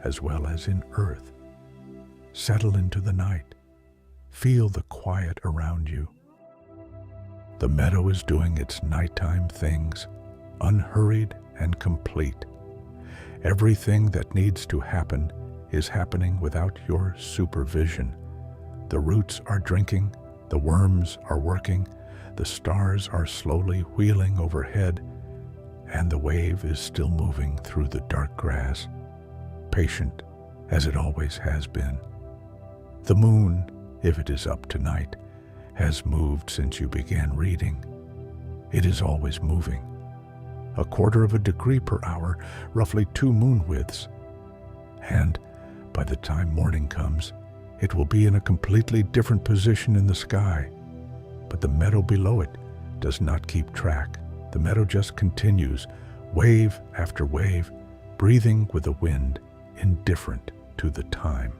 as well as in earth. Settle into the night. Feel the quiet around you. The meadow is doing its nighttime things, unhurried and complete. Everything that needs to happen is happening without your supervision. The roots are drinking, the worms are working, the stars are slowly wheeling overhead, and the wave is still moving through the dark grass, patient as it always has been. The moon, if it is up tonight, has moved since you began reading. It is always moving. 1/4 degree per hour, roughly 2 moon widths. And by the time morning comes, it will be in a completely different position in the sky. But the meadow below it does not keep track. The meadow just continues, wave after wave, breathing with the wind, indifferent to the time.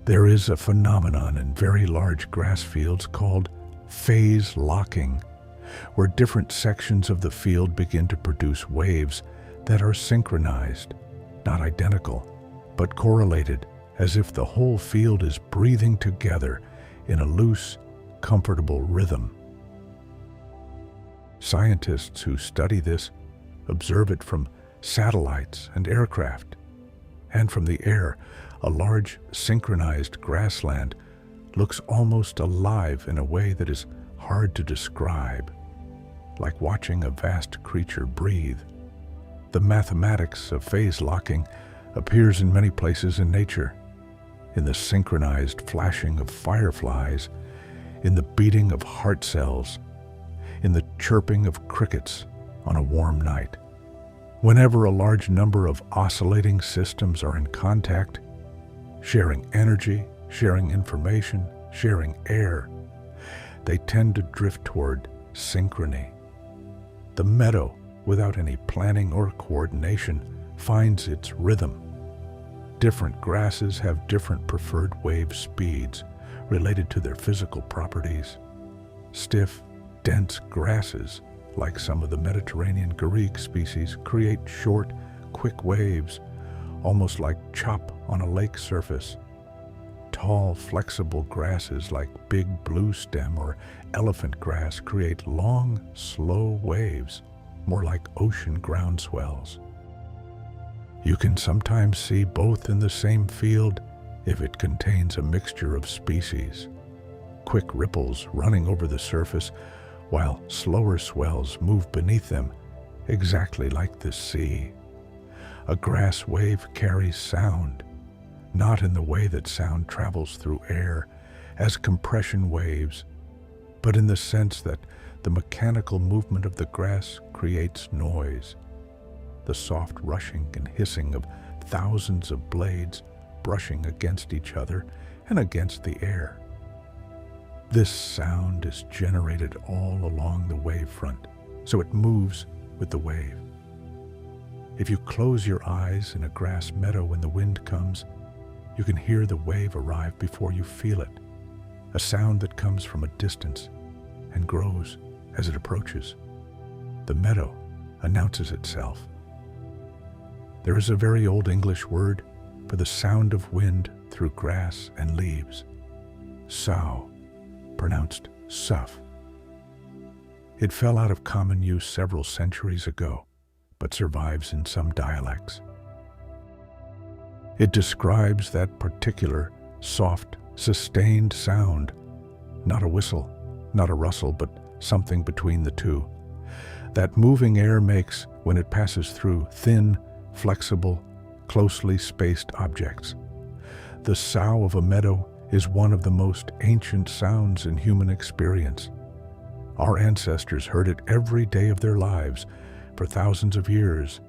There is a phenomenon in very large grass fields called phase locking, where different sections of the field begin to produce waves that are synchronized, not identical, but correlated, as if the whole field is breathing together in a loose, comfortable rhythm. Scientists who study this observe it from satellites and aircraft, and from the air. A large, synchronized grassland looks almost alive in a way that is hard to describe, like watching a vast creature breathe. The mathematics of phase locking appears in many places in nature, in the synchronized flashing of fireflies, in the beating of heart cells, in the chirping of crickets on a warm night. Whenever a large number of oscillating systems are in contact, sharing energy, sharing information, sharing air, they tend to drift toward synchrony. The meadow, without any planning or coordination, finds its rhythm. Different grasses have different preferred wave speeds related to their physical properties. Stiff, dense grasses, like some of the Mediterranean garrigue species, create short, quick waves, almost like chop on a lake surface. Tall, flexible grasses like big blue stem or elephant grass create long, slow waves, more like ocean ground swells. You can sometimes see both in the same field if it contains a mixture of species. Quick ripples running over the surface, while slower swells move beneath them, exactly like the sea. A grass wave carries sound, not in the way that sound travels through air as compression waves, but in the sense that the mechanical movement of the grass creates noise, the soft rushing and hissing of thousands of blades brushing against each other and against the air. This sound is generated all along the wavefront, so it moves with the wave. If you close your eyes in a grass meadow when the wind comes, you can hear the wave arrive before you feel it, a sound that comes from a distance and grows as it approaches. The meadow announces itself. There is a very old English word for the sound of wind through grass and leaves, sough, pronounced sough. It fell out of common use several centuries ago, but survives in some dialects. It describes that particular, soft, sustained sound, not a whistle, not a rustle, but something between the two, that moving air makes when it passes through thin, flexible, closely spaced objects. The sough of a meadow is one of the most ancient sounds in human experience. Our ancestors heard it every day of their lives for thousands of years,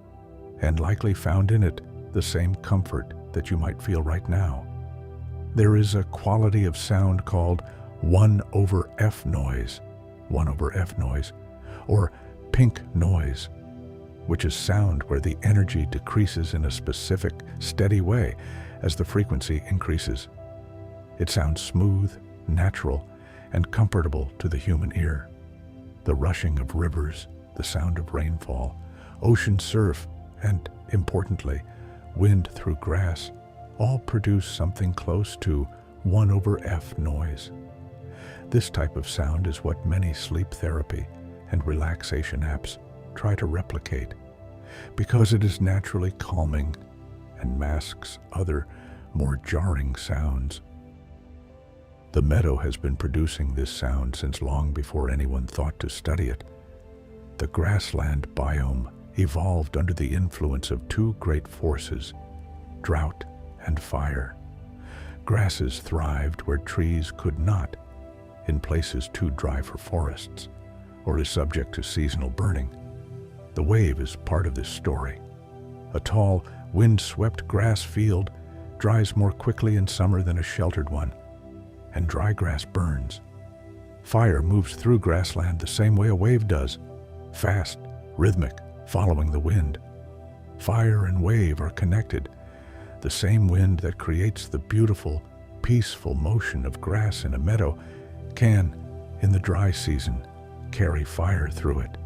and likely found in it the same comfort that you might feel right now. There is a quality of sound called 1/F noise, 1/F noise, or pink noise, which is sound where the energy decreases in a specific, steady way as the frequency increases. It sounds smooth, natural, and comfortable to the human ear. The rushing of rivers, the sound of rainfall, ocean surf, and, importantly, wind through grass all produce something close to 1/F noise. This type of sound is what many sleep therapy and relaxation apps try to replicate, because it is naturally calming and masks other, more jarring sounds. The meadow has been producing this sound since long before anyone thought to study it. The grassland biome evolved under the influence of two great forces, drought and fire. Grasses thrived where trees could not, in places too dry for forests, or is subject to seasonal burning. The wave is part of this story. A tall, wind-swept grass field dries more quickly in summer than a sheltered one, and dry grass burns. Fire moves through grassland the same way a wave does, fast, rhythmic, following the wind. Fire and wave are connected. The same wind that creates the beautiful, peaceful motion of grass in a meadow can, in the dry season, carry fire through it.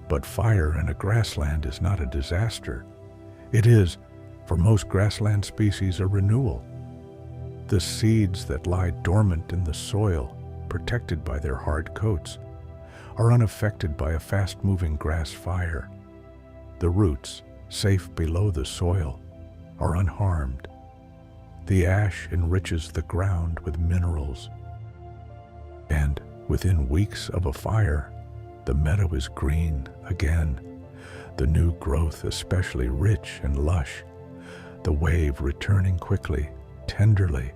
But fire in a grassland is not a disaster. It is, for most grassland species, a renewal. The seeds that lie dormant in the soil, protected by their hard coats, are unaffected by a fast-moving grass fire. The roots, safe below the soil, are unharmed. The ash enriches the ground with minerals. And within weeks of a fire, the meadow is green again, the new growth especially rich and lush, the wave returning quickly, tenderly,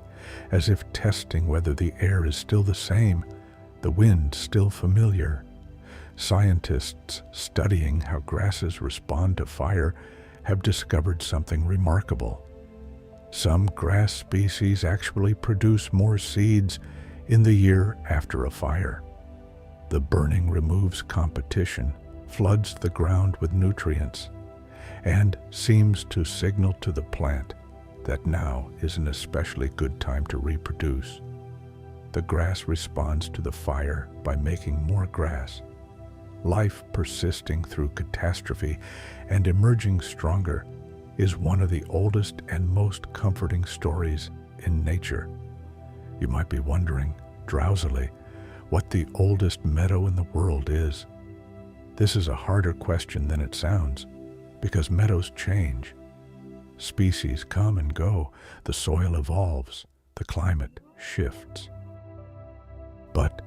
as if testing whether the air is still the same, the wind still familiar. Scientists studying how grasses respond to fire have discovered something remarkable. Some grass species actually produce more seeds in the year after a fire. The burning removes competition, floods the ground with nutrients, and seems to signal to the plant that now is an especially good time to reproduce. The grass responds to the fire by making more grass. Life persisting through catastrophe and emerging stronger is one of the oldest and most comforting stories in nature. You might be wondering, drowsily, what the oldest meadow in the world is. This is a harder question than it sounds, because meadows change. Species come and go, the soil evolves, the climate shifts. But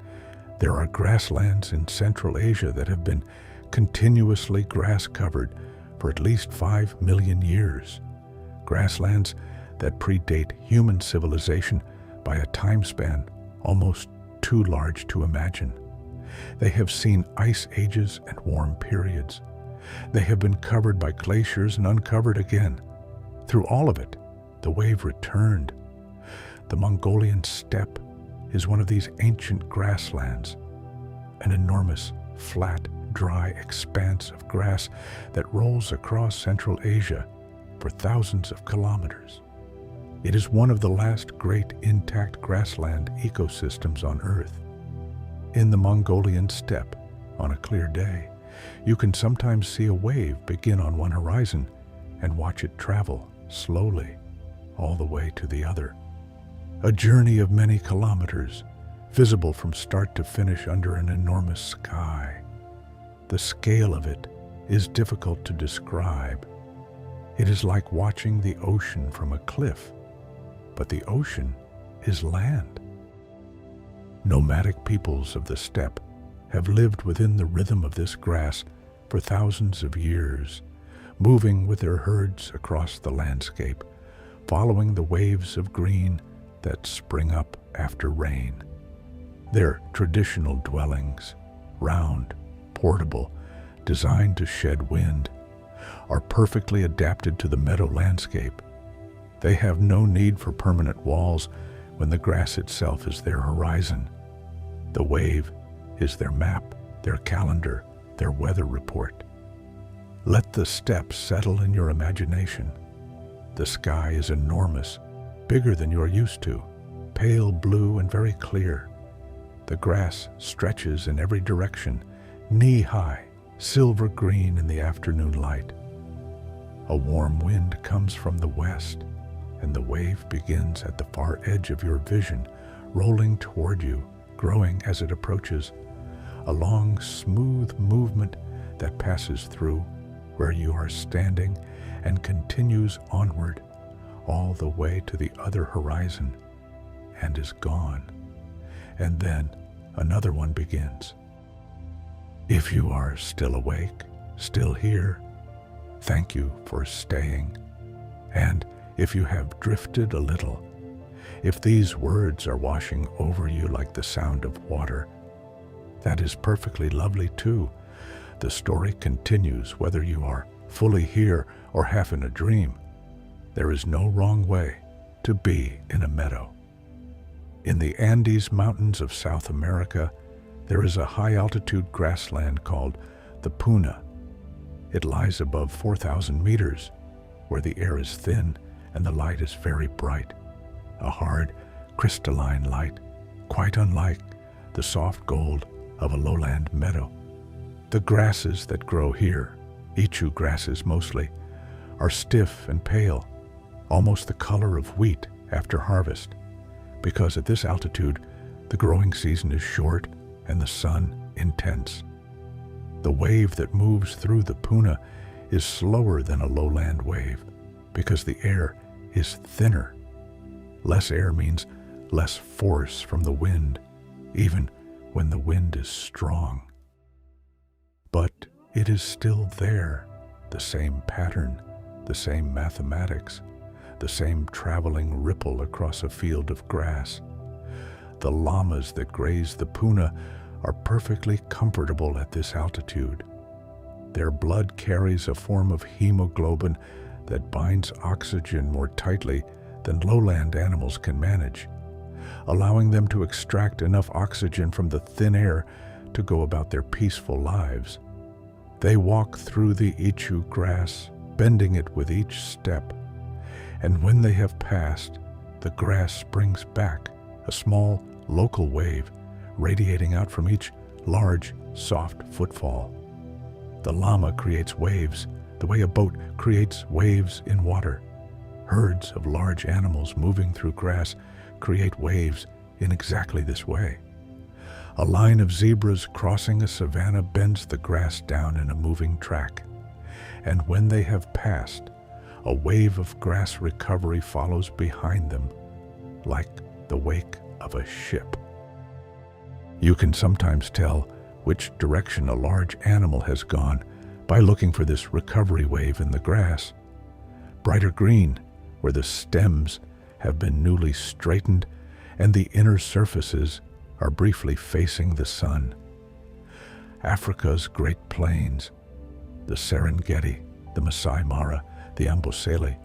there are grasslands in Central Asia that have been continuously grass-covered for at least 5 million years. Grasslands that predate human civilization by a time span almost too large to imagine. They have seen ice ages and warm periods. They have been covered by glaciers and uncovered again. Through all of it, the wave returned. The Mongolian steppe is one of these ancient grasslands, an enormous, flat, dry expanse of grass that rolls across Central Asia for thousands of kilometers. It is one of the last great intact grassland ecosystems on Earth. In the Mongolian steppe, on a clear day, you can sometimes see a wave begin on one horizon and watch it travel slowly all the way to the other. A journey of many kilometers, visible from start to finish under an enormous sky. The scale of it is difficult to describe. It is like watching the ocean from a cliff, but the ocean is land. Nomadic peoples of the steppe have lived within the rhythm of this grass for thousands of years, moving with their herds across the landscape, following the waves of green that spring up after rain. Their traditional dwellings, round, portable, designed to shed wind, are perfectly adapted to the meadow landscape. They have no need for permanent walls when the grass itself is their horizon. The wave is their map, their calendar, their weather report. Let the steps settle in your imagination. The sky is enormous, bigger than you're used to, pale blue and very clear. The grass stretches in every direction, knee-high, silver green in the afternoon light. A warm wind comes from the west, and the wave begins at the far edge of your vision, rolling toward you, growing as it approaches, a long, smooth movement that passes through where you are standing and continues onward all the way to the other horizon and is gone. And then another one begins. If you are still awake, still here, thank you for staying. And if you have drifted a little, if these words are washing over you like the sound of water, that is perfectly lovely too. The story continues whether you are fully here or half in a dream. There is no wrong way to be in a meadow. In the Andes Mountains of South America, there is a high-altitude grassland called the Puna. It lies above 4,000 meters, where the air is thin and the light is very bright, a hard, crystalline light, quite unlike the soft gold of a lowland meadow. The grasses that grow here, ichu grasses mostly, are stiff and pale, almost the color of wheat after harvest, because at this altitude, the growing season is short and the sun intense. The wave that moves through the Puna is slower than a lowland wave because the air is thinner. Less air means less force from the wind, even when the wind is strong. But it is still there, the same pattern, the same mathematics, the same traveling ripple across a field of grass. The llamas that graze the Puna are perfectly comfortable at this altitude. Their blood carries a form of hemoglobin that binds oxygen more tightly than lowland animals can manage, allowing them to extract enough oxygen from the thin air to go about their peaceful lives. They walk through the ichu grass, bending it with each step, and when they have passed, the grass springs back, a small local wave radiating out from each large, soft footfall. The llama creates waves the way a boat creates waves in water. Herds of large animals moving through grass create waves in exactly this way. A line of zebras crossing a savanna bends the grass down in a moving track, and when they have passed, a wave of grass recovery follows behind them, like the wake of a ship. You can sometimes tell which direction a large animal has gone by looking for this recovery wave in the grass. Brighter green, where the stems have been newly straightened and the inner surfaces are briefly facing the sun. Africa's Great Plains, the Serengeti, the Masai Mara, the Amboseli,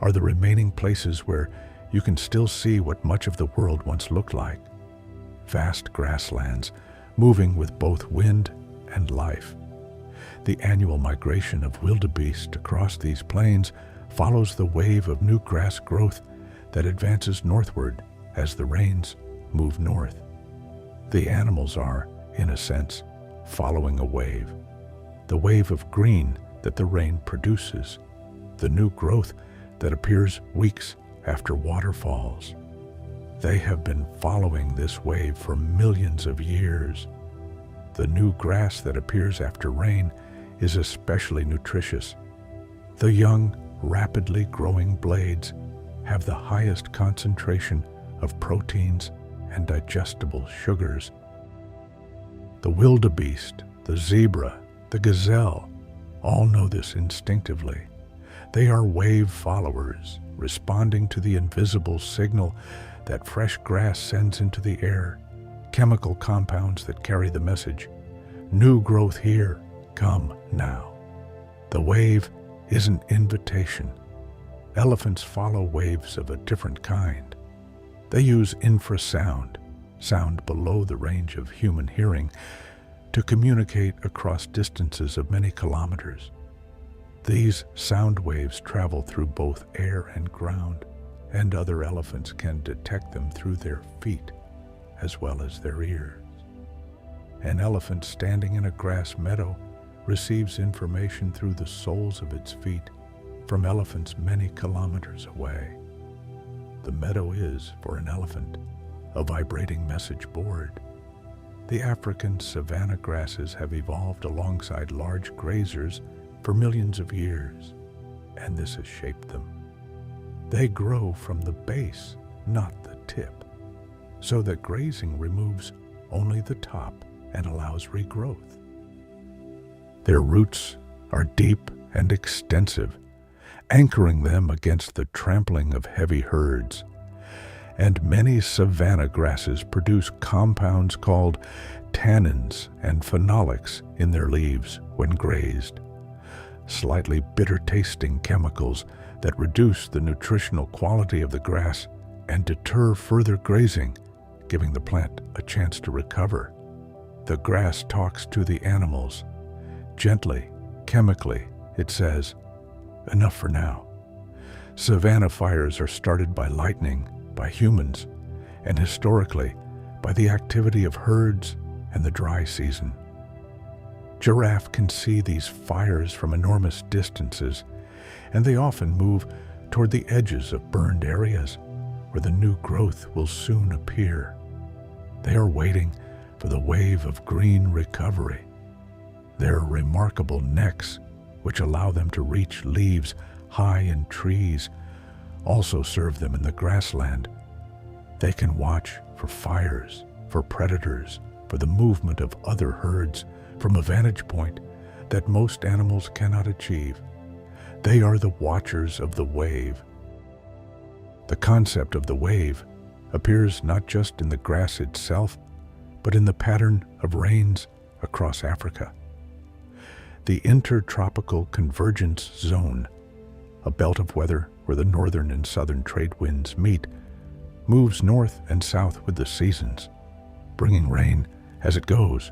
are the remaining places where you can still see what much of the world once looked like. Vast grasslands, moving with both wind and life. The annual migration of wildebeest across these plains follows the wave of new grass growth that advances northward as the rains move north. The animals are, in a sense, following a wave, the wave of green that the rain produces, the new growth that appears weeks after water falls. They have been following this wave for millions of years. The new grass that appears after rain is especially nutritious. The young, rapidly growing blades have the highest concentration of proteins and digestible sugars. The wildebeest, the zebra, the gazelle all know this instinctively. They are wave followers, responding to the invisible signal that fresh grass sends into the air, chemical compounds that carry the message, New growth here, come now. The wave is an invitation. Elephants follow waves of a different kind. They use infrasound, sound below the range of human hearing, to communicate across distances of many kilometers. These sound waves travel through both air and ground, and other elephants can detect them through their feet as well as their ears. An elephant standing in a grass meadow receives information through the soles of its feet from elephants many kilometers away. The meadow is, for an elephant, a vibrating message board. The African savanna grasses have evolved alongside large grazers for millions of years, and this has shaped them. They grow from the base, not the tip, so that grazing removes only the top and allows regrowth. Their roots are deep and extensive, anchoring them against the trampling of heavy herds. And many savanna grasses produce compounds called tannins and phenolics in their leaves when grazed, slightly bitter-tasting chemicals that reduce the nutritional quality of the grass and deter further grazing, giving the plant a chance to recover. The grass talks to the animals. Gently, chemically, it says, "Enough for now." Savanna fires are started by lightning, by humans, and historically by the activity of herds and the dry season. Giraffe can see these fires from enormous distances, and they often move toward the edges of burned areas where the new growth will soon appear. They are waiting for the wave of green recovery. Their remarkable necks, which allow them to reach leaves high in trees, also serve them in the grassland. They can watch for fires, for predators, for the movement of other herds from a vantage point that most animals cannot achieve. They are the watchers of the wave. The concept of the wave appears not just in the grass itself, but in the pattern of rains across Africa. The Intertropical Convergence Zone, a belt of weather where the northern and southern trade winds meet, moves north and south with the seasons, bringing rain as it goes.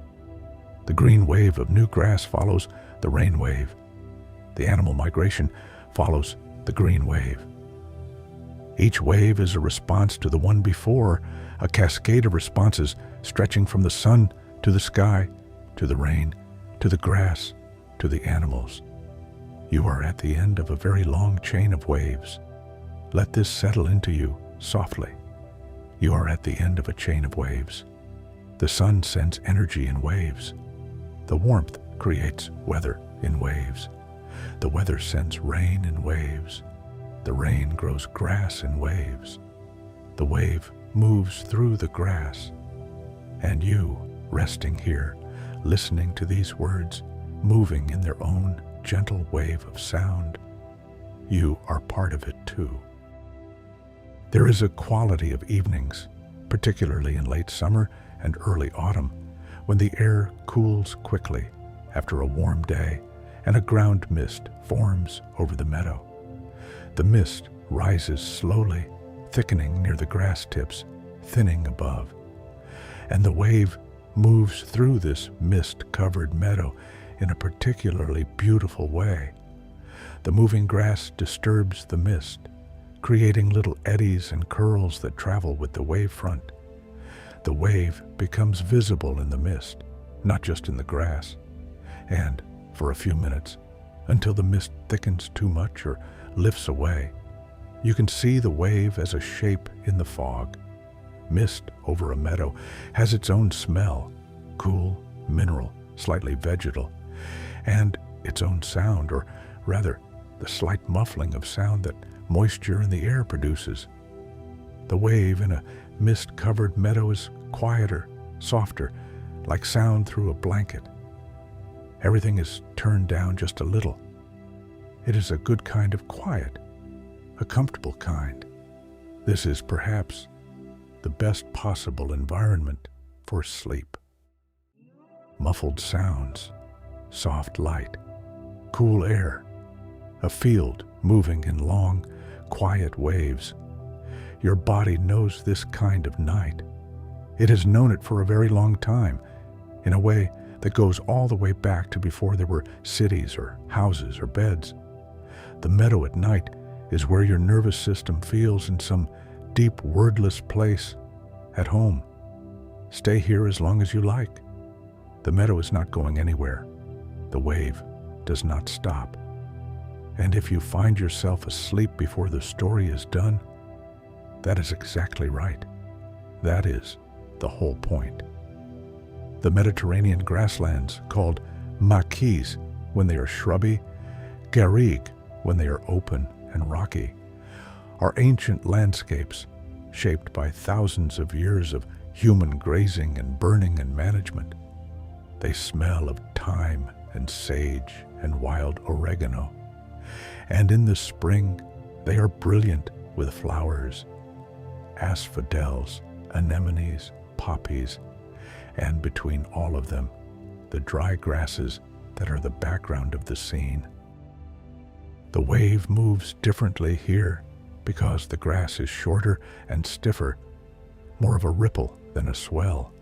The green wave of new grass follows the rain wave. The animal migration follows the green wave. Each wave is a response to the one before, a cascade of responses stretching from the sun to the sky, to the rain, to the grass, to the animals. You are at the end of a very long chain of waves. Let this settle into you softly. You are at the end of a chain of waves. The sun sends energy in waves. The warmth creates weather in waves. The weather sends rain in waves. The rain grows grass in waves. The wave moves through the grass. And you, resting here, listening to these words, moving in their own gentle wave of sound, you are part of it too. There is a quality of evenings, particularly in late summer and early autumn, when the air cools quickly after a warm day and a ground mist forms over the meadow. The mist rises slowly, thickening near the grass tips, thinning above. And the wave moves through this mist-covered meadow in a particularly beautiful way. The moving grass disturbs the mist, creating little eddies and curls that travel with the wave front. The wave becomes visible in the mist, not just in the grass. And for a few minutes, until the mist thickens too much or lifts away, you can see the wave as a shape in the fog. Mist over a meadow has its own smell, cool, mineral, slightly vegetal, and its own sound, or rather, the slight muffling of sound that moisture in the air produces. The wave in a mist-covered meadow is quieter, softer, like sound through a blanket. Everything is turned down just a little. It is a good kind of quiet, a comfortable kind. This is perhaps the best possible environment for sleep. muffled sounds, soft light, cool air, a field moving in long, quiet waves. Your body knows this kind of night. It has known it for a very long time, in a way that goes all the way back to before there were cities or houses or beds. The meadow at night is where your nervous system feels in some deep, wordless place, at home. Stay here as long as you like. The meadow is not going anywhere. The wave does not stop. And if you find yourself asleep before the story is done, that is exactly right. That is the whole point. The Mediterranean grasslands, called maquis when they are shrubby, garrigues when they are open and rocky, are ancient landscapes shaped by thousands of years of human grazing and burning and management. They smell of thyme and sage and wild oregano. And in the spring, they are brilliant with flowers, asphodels, anemones, poppies, and between all of them, the dry grasses that are the background of the scene. The wave moves differently here because the grass is shorter and stiffer, more of a ripple than a swell,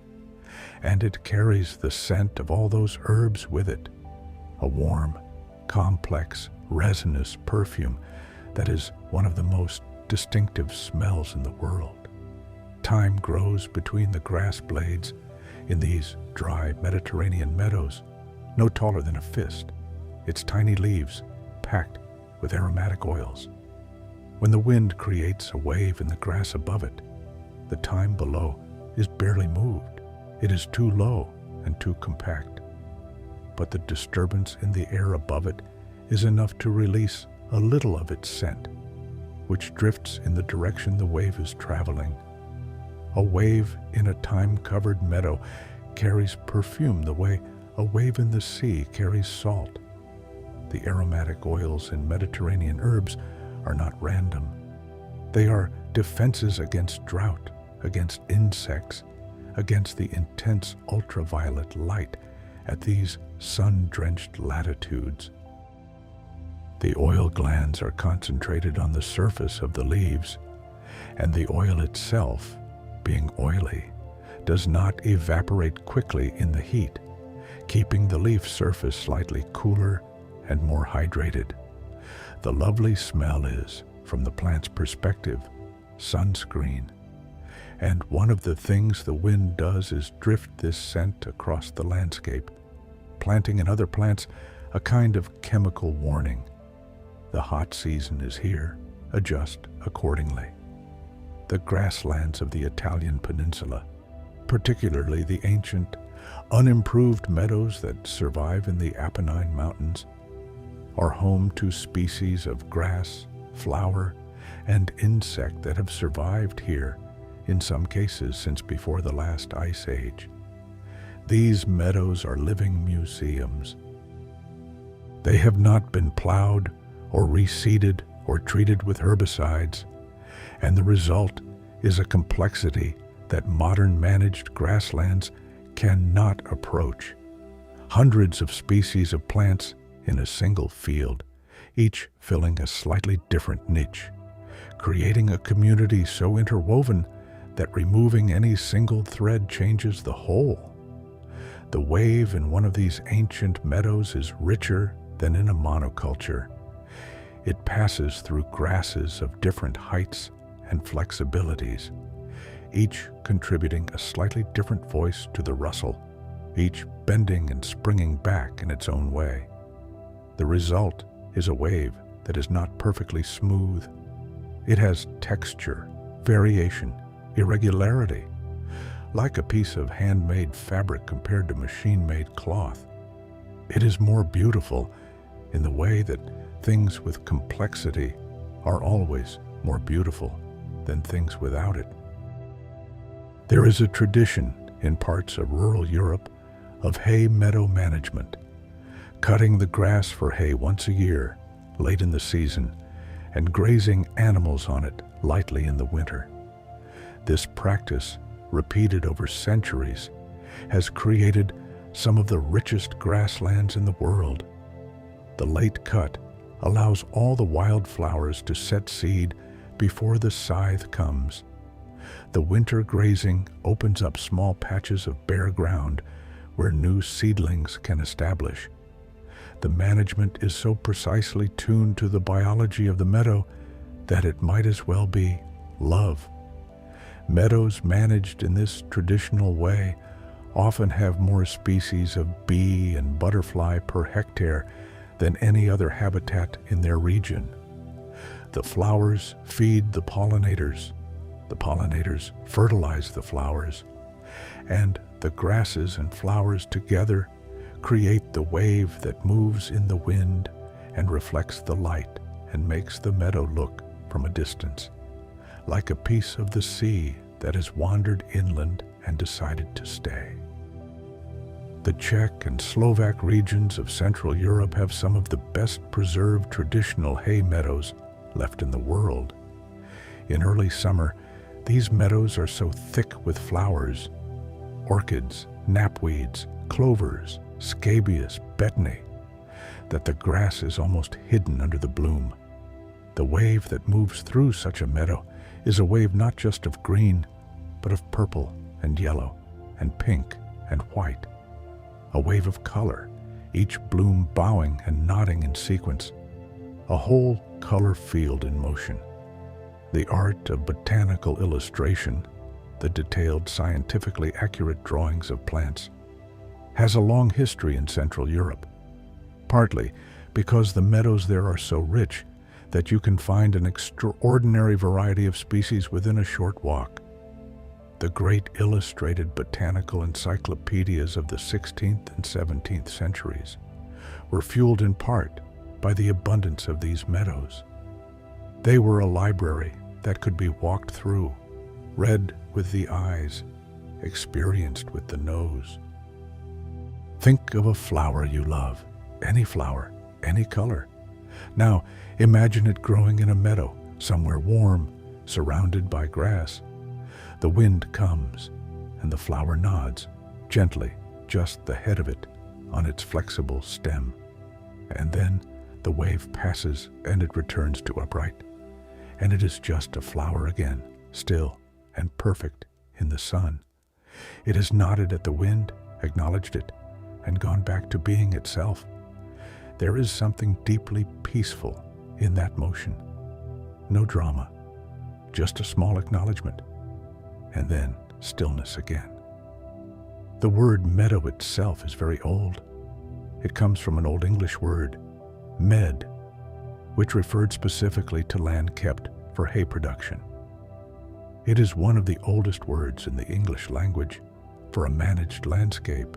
and it carries the scent of all those herbs with it, a warm, complex, resinous perfume that is one of the most distinctive smells in the world. Thyme grows between the grass blades in these dry Mediterranean meadows, no taller than a fist, its tiny leaves packed with aromatic oils. When the wind creates a wave in the grass above it, the thyme below is barely moved. It is too low and too compact. But the disturbance in the air above it is enough to release a little of its scent, which drifts in the direction the wave is traveling. A wave in a thyme-covered meadow carries perfume the way a wave in the sea carries salt. The aromatic oils in Mediterranean herbs are not random. They are defenses against drought, against insects, against the intense ultraviolet light at these sun-drenched latitudes. The oil glands are concentrated on the surface of the leaves, and the oil itself, being oily, does not evaporate quickly in the heat, keeping the leaf surface slightly cooler and more hydrated. The lovely smell is, from the plant's perspective, sunscreen. And one of the things the wind does is drift this scent across the landscape, planting in other plants a kind of chemical warning. The hot season is here, adjust accordingly. The grasslands of the Italian peninsula, particularly the ancient, unimproved meadows that survive in the Apennine Mountains, are home to species of grass, flower, and insect that have survived here, in some cases since before the last ice age. These meadows are living museums. They have not been plowed or reseeded or treated with herbicides, and the result is a complexity that modern managed grasslands cannot approach. Hundreds of species of plants in a single field, each filling a slightly different niche, creating a community so interwoven that removing any single thread changes the whole. The wave in one of these ancient meadows is richer than in a monoculture. It passes through grasses of different heights and flexibilities, each contributing a slightly different voice to the rustle, each bending and springing back in its own way. The result is a wave that is not perfectly smooth. It has texture, variation, irregularity, like a piece of handmade fabric compared to machine-made cloth. It is more beautiful in the way that things with complexity are always more beautiful than things without it. There is a tradition in parts of rural Europe of hay meadow management, cutting the grass for hay once a year, late in the season, and grazing animals on it lightly in the winter. This practice, repeated over centuries, has created some of the richest grasslands in the world. The late cut allows all the wildflowers to set seed before the scythe comes. The winter grazing opens up small patches of bare ground where new seedlings can establish. The management is so precisely tuned to the biology of the meadow that it might as well be love. Meadows managed in this traditional way often have more species of bee and butterfly per hectare than any other habitat in their region. The flowers feed the pollinators fertilize the flowers, and the grasses and flowers together create the wave that moves in the wind and reflects the light and makes the meadow look from a distance like a piece of the sea that has wandered inland and decided to stay. The Czech and Slovak regions of Central Europe have some of the best preserved traditional hay meadows left in the world. In early summer, these meadows are so thick with flowers, orchids, knapweeds, clovers, scabious, betony, that the grass is almost hidden under the bloom. The wave that moves through such a meadow is a wave not just of green, but of purple and yellow and pink and white. A wave of color, each bloom bowing and nodding in sequence. A whole color field in motion. The art of botanical illustration, the detailed, scientifically accurate drawings of plants, has a long history in Central Europe, partly because the meadows there are so rich that you can find an extraordinary variety of species within a short walk. The great illustrated botanical encyclopedias of the 16th and 17th centuries were fueled in part by the abundance of these meadows. They were a library that could be walked through, read with the eyes, experienced with the nose. Think of a flower you love, any flower, any color. Now, imagine it growing in a meadow, somewhere warm, surrounded by grass. The wind comes, and the flower nods, gently, just the head of it, on its flexible stem. And then the wave passes, and it returns to upright. And it is just a flower again, still and perfect in the sun. It has nodded at the wind, acknowledged it, and gone back to being itself. There is something deeply peaceful in that motion. No drama, just a small acknowledgement, and then stillness again. The word meadow itself is very old. It comes from an Old English word, med, which referred specifically to land kept for hay production. It is one of the oldest words in the English language for a managed landscape.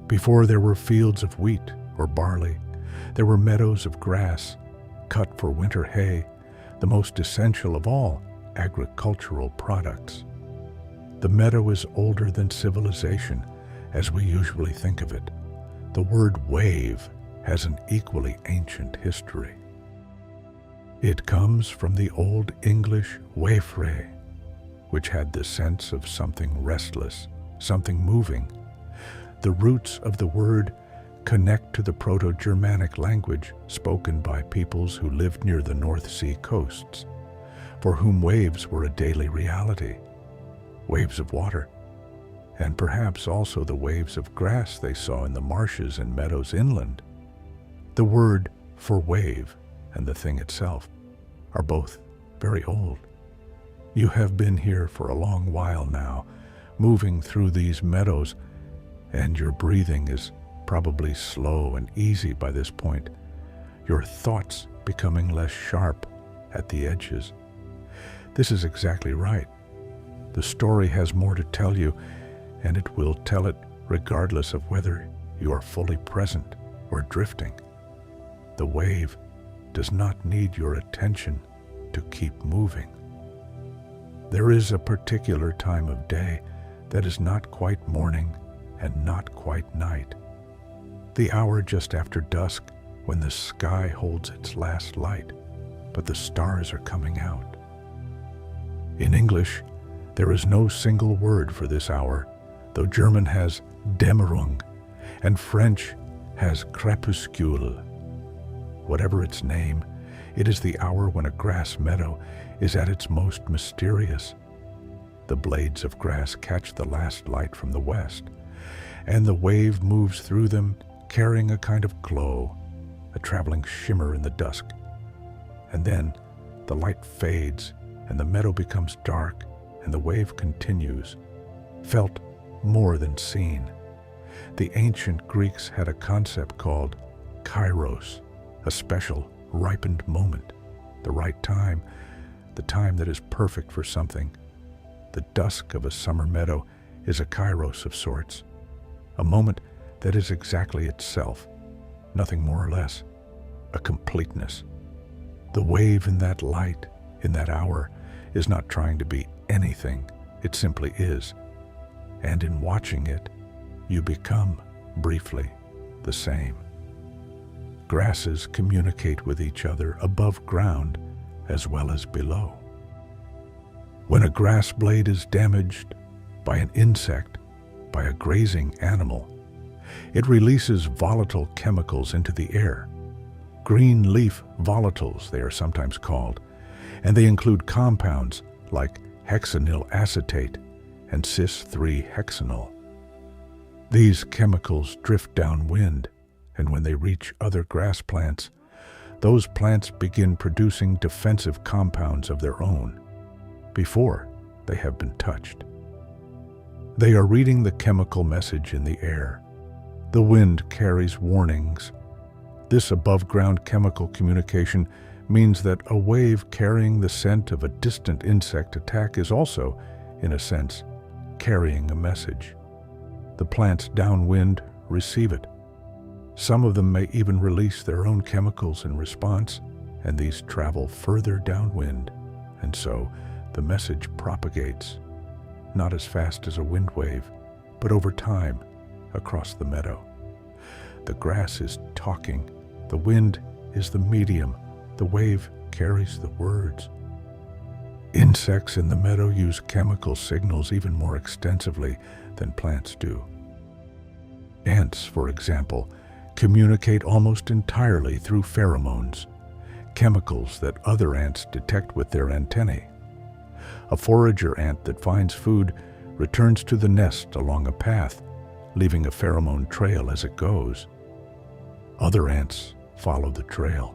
Before there were fields of wheat or barley, there were meadows of grass, cut for winter hay, the most essential of all agricultural products. The meadow is older than civilization, as we usually think of it. The word wave has an equally ancient history. It comes from the Old English waefre, which had the sense of something restless, something moving. The roots of the word connect to the Proto-Germanic language spoken by peoples who lived near the North Sea coasts, for whom waves were a daily reality, waves of water, and perhaps also the waves of grass they saw in the marshes and meadows inland. The word for wave and the thing itself are both very old. You have been here for a long while now, moving through these meadows, and your breathing is probably slow and easy by this point, your thoughts becoming less sharp at the edges. This is exactly right. The story has more to tell you, and it will tell it regardless of whether you are fully present or drifting. The wave does not need your attention to keep moving. There is a particular time of day that is not quite morning and not quite night. The hour just after dusk, when the sky holds its last light, but the stars are coming out. In English, there is no single word for this hour, though German has Dämmerung, and French has crépuscule. Whatever its name, it is the hour when a grass meadow is at its most mysterious. The blades of grass catch the last light from the west, and the wave moves through them carrying a kind of glow, a traveling shimmer in the dusk. And then the light fades and the meadow becomes dark and the wave continues, felt more than seen. The ancient Greeks had a concept called kairos, a special ripened moment, the right time, the time that is perfect for something. The dusk of a summer meadow is a kairos of sorts, a moment that is exactly itself, nothing more or less, a completeness. The wave in that light, in that hour, is not trying to be anything, it simply is. And in watching it, you become, briefly, the same. Grasses communicate with each other above ground as well as below. When a grass blade is damaged by an insect, by a grazing animal, it releases volatile chemicals into the air. Green leaf volatiles, they are sometimes called, and they include compounds like hexanyl acetate and cis-3-hexanol. These chemicals drift downwind, and when they reach other grass plants, those plants begin producing defensive compounds of their own before they have been touched. They are reading the chemical message in the air. The wind carries warnings. This above-ground chemical communication means that a wave carrying the scent of a distant insect attack is also, in a sense, carrying a message. The plants downwind receive it. Some of them may even release their own chemicals in response, and these travel further downwind, and so the message propagates, not as fast as a wind wave, but over time across the meadow. The grass is talking, the wind is the medium, the wave carries the words. Insects in the meadow use chemical signals even more extensively than plants do. Ants, for example, communicate almost entirely through pheromones, chemicals that other ants detect with their antennae. A forager ant that finds food returns to the nest along a path, leaving a pheromone trail as it goes. Other ants follow the trail.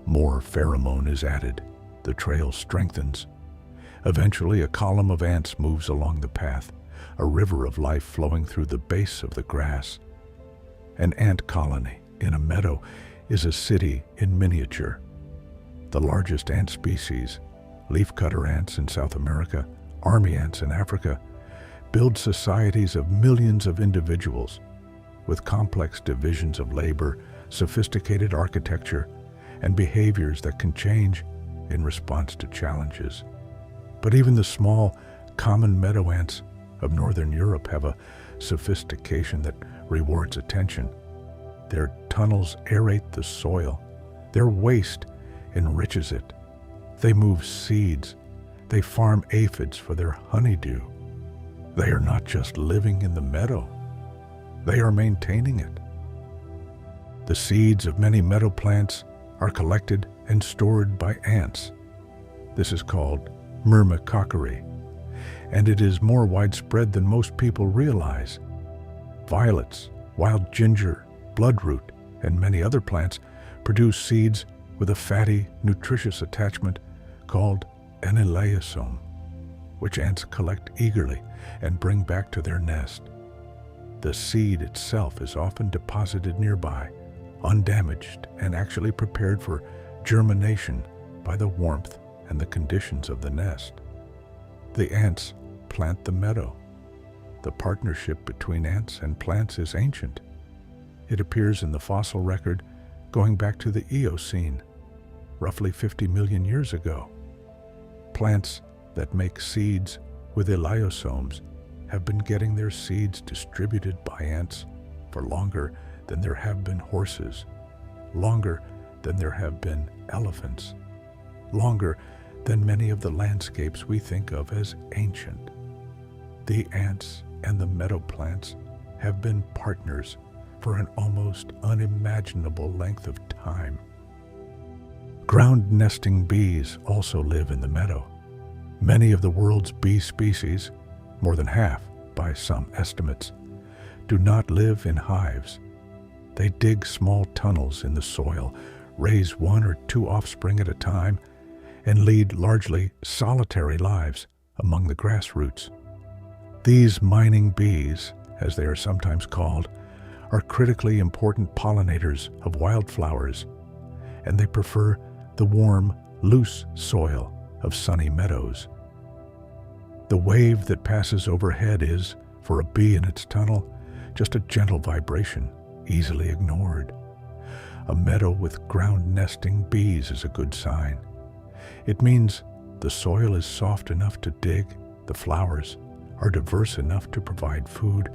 More pheromone is added. The trail strengthens. Eventually, a column of ants moves along the path, a river of life flowing through the base of the grass. An ant colony in a meadow is a city in miniature. The largest ant species, leafcutter ants in South America, army ants in Africa, build societies of millions of individuals with complex divisions of labor, sophisticated architecture, and behaviors that can change in response to challenges. But even the small, common meadow ants of Northern Europe have a sophistication that rewards attention. Their tunnels aerate the soil. Their waste enriches it. They move seeds. They farm aphids for their honeydew. They are not just living in the meadow. They are maintaining it. The seeds of many meadow plants are collected and stored by ants. This is called myrmecochory, and it is more widespread than most people realize. Violets, wild ginger, bloodroot, and many other plants produce seeds with a fatty, nutritious attachment called an elaiosome, which ants collect eagerly and bring back to their nest. The seed itself is often deposited nearby, undamaged and actually prepared for germination by the warmth and the conditions of the nest. The ants plant the meadow. The partnership between ants and plants is ancient. It appears in the fossil record going back to the Eocene, roughly 50 million years ago. Plants that make seeds with elaiosomes have been getting their seeds distributed by ants for longer than there have been horses, longer than there have been elephants, longer than many of the landscapes we think of as ancient. The ants and the meadow plants have been partners for an almost unimaginable length of time. Ground-nesting bees also live in the meadow. Many of the world's bee species, more than half by some estimates, do not live in hives. They dig small tunnels in the soil, raise one or two offspring at a time, and lead largely solitary lives among the grass roots. These mining bees, as they are sometimes called, are critically important pollinators of wildflowers, and they prefer the warm, loose soil of sunny meadows. The wave that passes overhead is, for a bee in its tunnel, just a gentle vibration, easily ignored. A meadow with ground-nesting bees is a good sign. It means the soil is soft enough to dig, the flowers are diverse enough to provide food,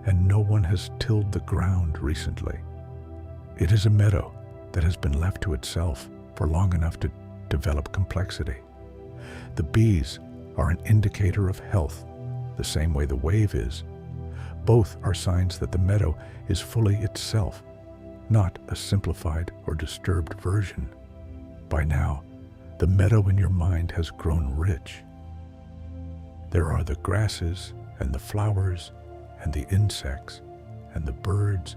and no one has tilled the ground recently. It is a meadow that has been left to itself for long enough to develop complexity. The bees are an indicator of health, the same way the wave is. Both are signs that the meadow is fully itself, not a simplified or disturbed version. By now, the meadow in your mind has grown rich. There are the grasses and the flowers and the insects and the birds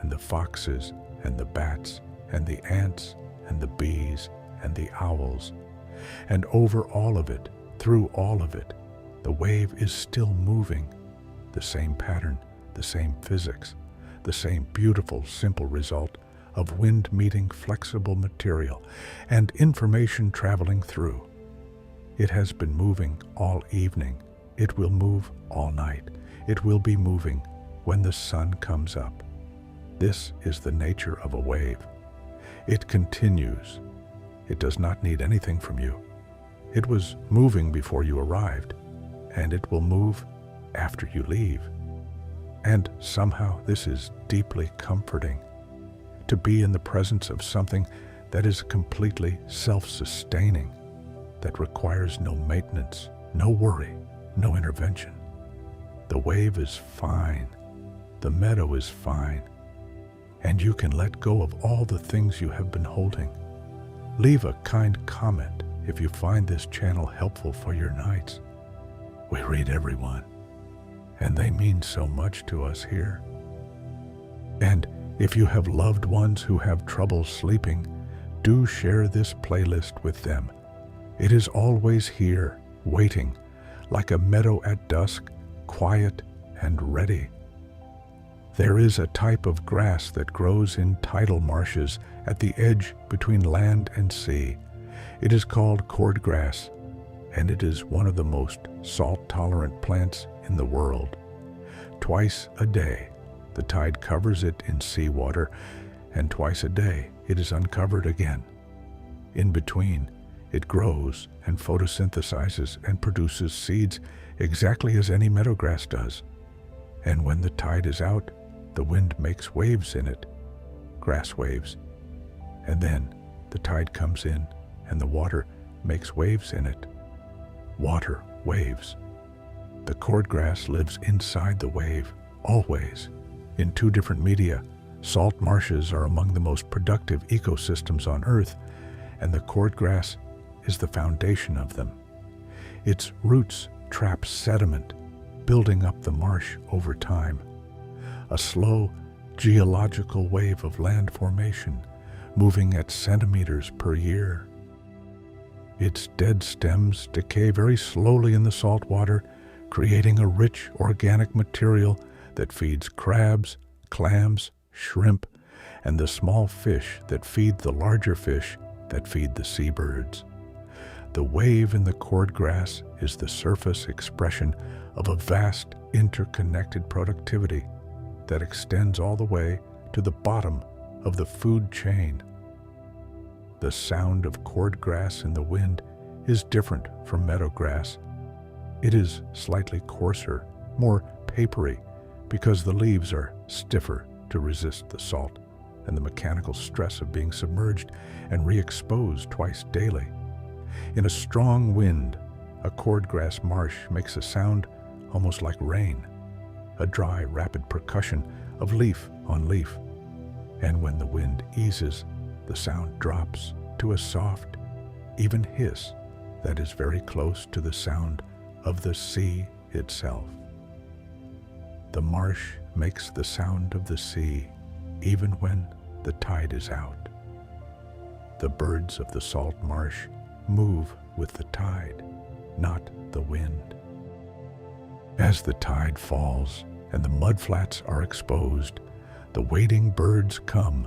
and the foxes and the bats and the ants and the bees and the owls. And over all of it, through all of it, the wave is still moving. The same pattern, the same physics, the same beautiful, simple result of wind meeting flexible material and information traveling through. It has been moving all evening. It will move all night. It will be moving when the sun comes up. This is the nature of a wave. It continues. It does not need anything from you. It was moving before you arrived, and it will move after you leave. And somehow this is deeply comforting, to be in the presence of something that is completely self-sustaining, that requires no maintenance, no worry, no intervention. The wave is fine. The meadow is fine. And you can let go of all the things you have been holding. Leave a kind comment if you find this channel helpful for your nights. We read everyone, and they mean so much to us here. And if you have loved ones who have trouble sleeping, do share this playlist with them. It is always here, waiting, like a meadow at dusk, quiet and ready. There is a type of grass that grows in tidal marshes at the edge between land and sea. It is called cordgrass, and it is one of the most salt-tolerant plants in the world. Twice a day, the tide covers it in seawater, and twice a day it is uncovered again. In between, it grows and photosynthesizes and produces seeds exactly as any meadowgrass does. And when the tide is out, the wind makes waves in it, grass waves. And then the tide comes in and the water makes waves in it, water waves. The cordgrass lives inside the wave, always, in two different media. Salt marshes are among the most productive ecosystems on Earth, and the cordgrass is the foundation of them. Its roots trap sediment, building up the marsh over time. A slow geological wave of land formation, moving at centimeters per year. Its dead stems decay very slowly in the salt water, creating a rich organic material that feeds crabs, clams, shrimp, and the small fish that feed the larger fish that feed the seabirds. The wave in the cordgrass is the surface expression of a vast interconnected productivity that extends all the way to the bottom of the food chain. The sound of cordgrass in the wind is different from meadowgrass. It is slightly coarser, more papery, because the leaves are stiffer to resist the salt and the mechanical stress of being submerged and re-exposed twice daily. In a strong wind, a cordgrass marsh makes a sound almost like rain, a dry, rapid percussion of leaf on leaf. And when the wind eases, the sound drops to a soft, even hiss that is very close to the sound of the sea itself. The marsh makes the sound of the sea even when the tide is out. The birds of the salt marsh move with the tide, not the wind. As the tide falls and the mudflats are exposed, the wading birds come,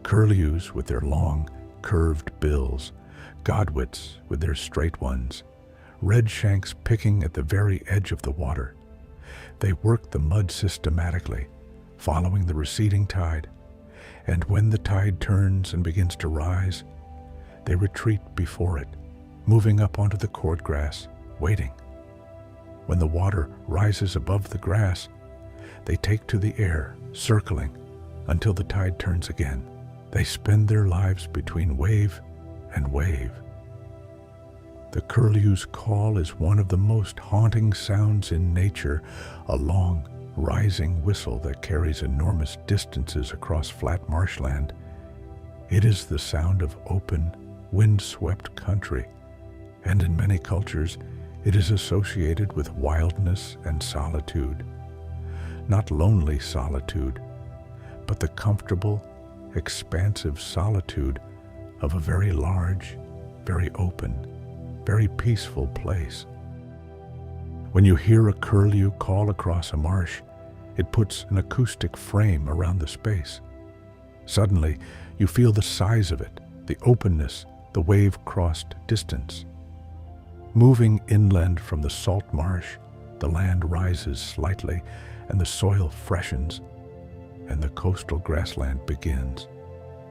curlews with their long, curved bills, godwits with their straight ones, redshanks picking at the very edge of the water. They work the mud systematically, following the receding tide, and when the tide turns and begins to rise, they retreat before it, moving up onto the cordgrass, waiting. When the water rises above the grass, they take to the air, circling until the tide turns again. They spend their lives between wave and wave. The curlew's call is one of the most haunting sounds in nature, a long, rising whistle that carries enormous distances across flat marshland. It is the sound of open, wind-swept country, and in many cultures, it is associated with wildness and solitude. Not lonely solitude, but the comfortable, expansive solitude of a very large, very open, very peaceful place. When you hear a curlew call across a marsh, it puts an acoustic frame around the space. Suddenly, you feel the size of it, the openness, the wave-crossed distance. Moving inland from the salt marsh, the land rises slightly and the soil freshens, and the coastal grassland begins.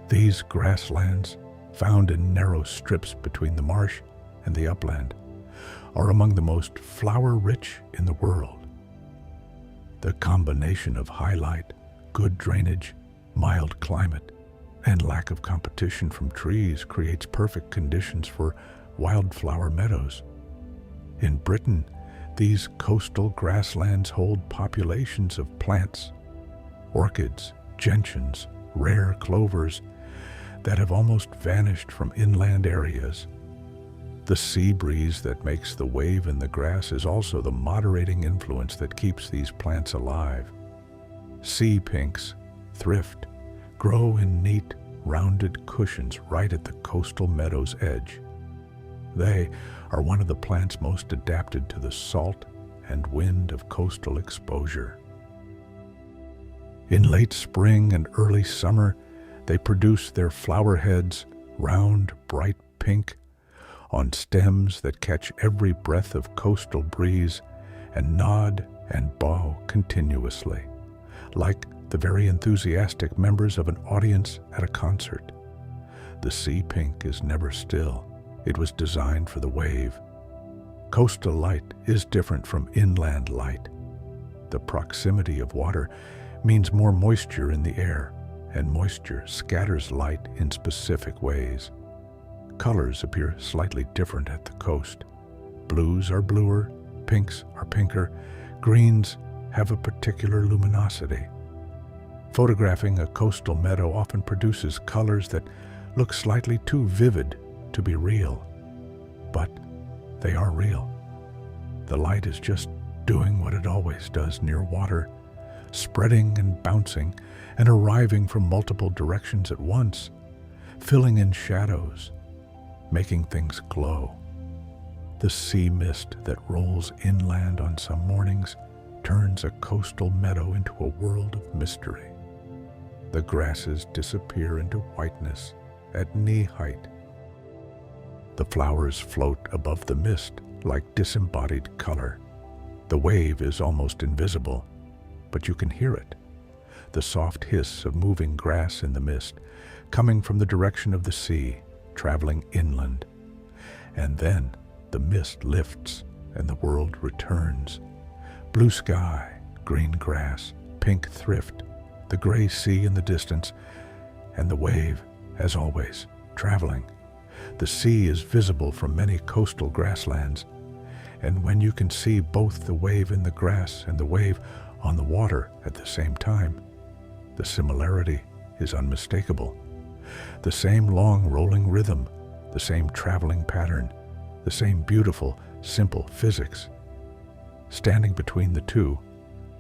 These grasslands, found in narrow strips between the marsh and the upland, are among the most flower-rich in the world. The combination of high light, good drainage, mild climate, and lack of competition from trees creates perfect conditions for wildflower meadows. In Britain, these coastal grasslands hold populations of plants, orchids, gentians, rare clovers that have almost vanished from inland areas. The sea breeze that makes the wave in the grass is also the moderating influence that keeps these plants alive. Sea pinks, thrift, grow in neat, rounded cushions right at the coastal meadow's edge. They are one of the plants most adapted to the salt and wind of coastal exposure. In late spring and early summer, they produce their flower heads, round, bright pink, on stems that catch every breath of coastal breeze and nod and bow continuously, like the very enthusiastic members of an audience at a concert. The sea pink is never still. It was designed for the wave. Coastal light is different from inland light. The proximity of water means more moisture in the air, and moisture scatters light in specific ways. Colors appear slightly different at the coast. Blues are bluer, pinks are pinker, greens have a particular luminosity. Photographing a coastal meadow often produces colors that look slightly too vivid to be real, but they are real. The light is just doing what it always does near water, spreading and bouncing and arriving from multiple directions at once, filling in shadows, making things glow. The sea mist that rolls inland on some mornings turns a coastal meadow into a world of mystery. The grasses disappear into whiteness at knee height. The flowers float above the mist like disembodied color. The wave is almost invisible, but you can hear it. The soft hiss of moving grass in the mist, coming from the direction of the sea, traveling inland. And then the mist lifts and the world returns. Blue sky, green grass, pink thrift, the gray sea in the distance, and the wave, as always, traveling. The sea is visible from many coastal grasslands, and when you can see both the wave in the grass and the wave on the water at the same time, the similarity is unmistakable. The same long rolling rhythm, the same traveling pattern, the same beautiful, simple physics. Standing between the two,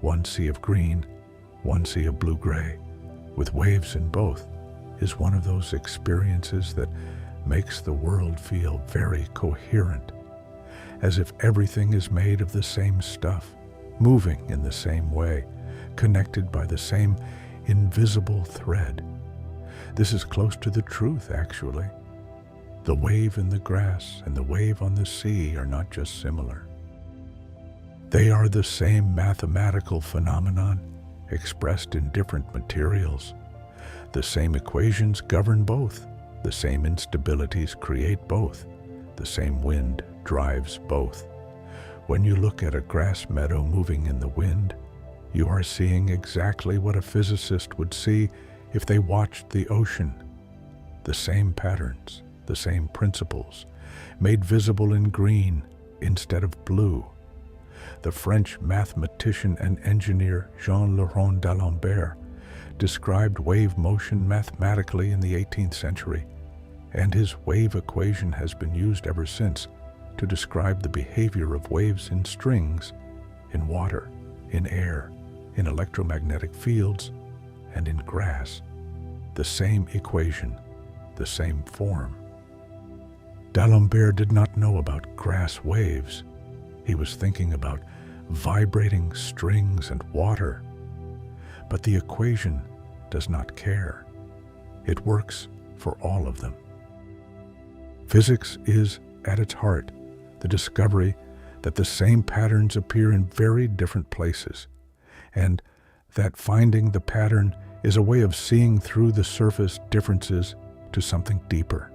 one sea of green, one sea of blue-gray, with waves in both, is one of those experiences that makes the world feel very coherent, as if everything is made of the same stuff, moving in the same way, connected by the same invisible thread. This is close to the truth, actually. The wave in the grass and the wave on the sea are not just similar. They are the same mathematical phenomenon, expressed in different materials. The same equations govern both. The same instabilities create both. The same wind drives both. When you look at a grass meadow moving in the wind, you are seeing exactly what a physicist would see if they watched the ocean. The same patterns, the same principles, made visible in green instead of blue. The French mathematician and engineer Jean-Laurent d'Alembert described wave motion mathematically in the 18th century, and his wave equation has been used ever since to describe the behavior of waves in strings, in water, in air, in electromagnetic fields, and in grass. The same equation, the same form. D'Alembert did not know about grass waves. He was thinking about vibrating strings and water. But the equation does not care. It works for all of them. Physics is, at its heart, the discovery that the same patterns appear in very different places, and that finding the pattern is a way of seeing through the surface differences to something deeper.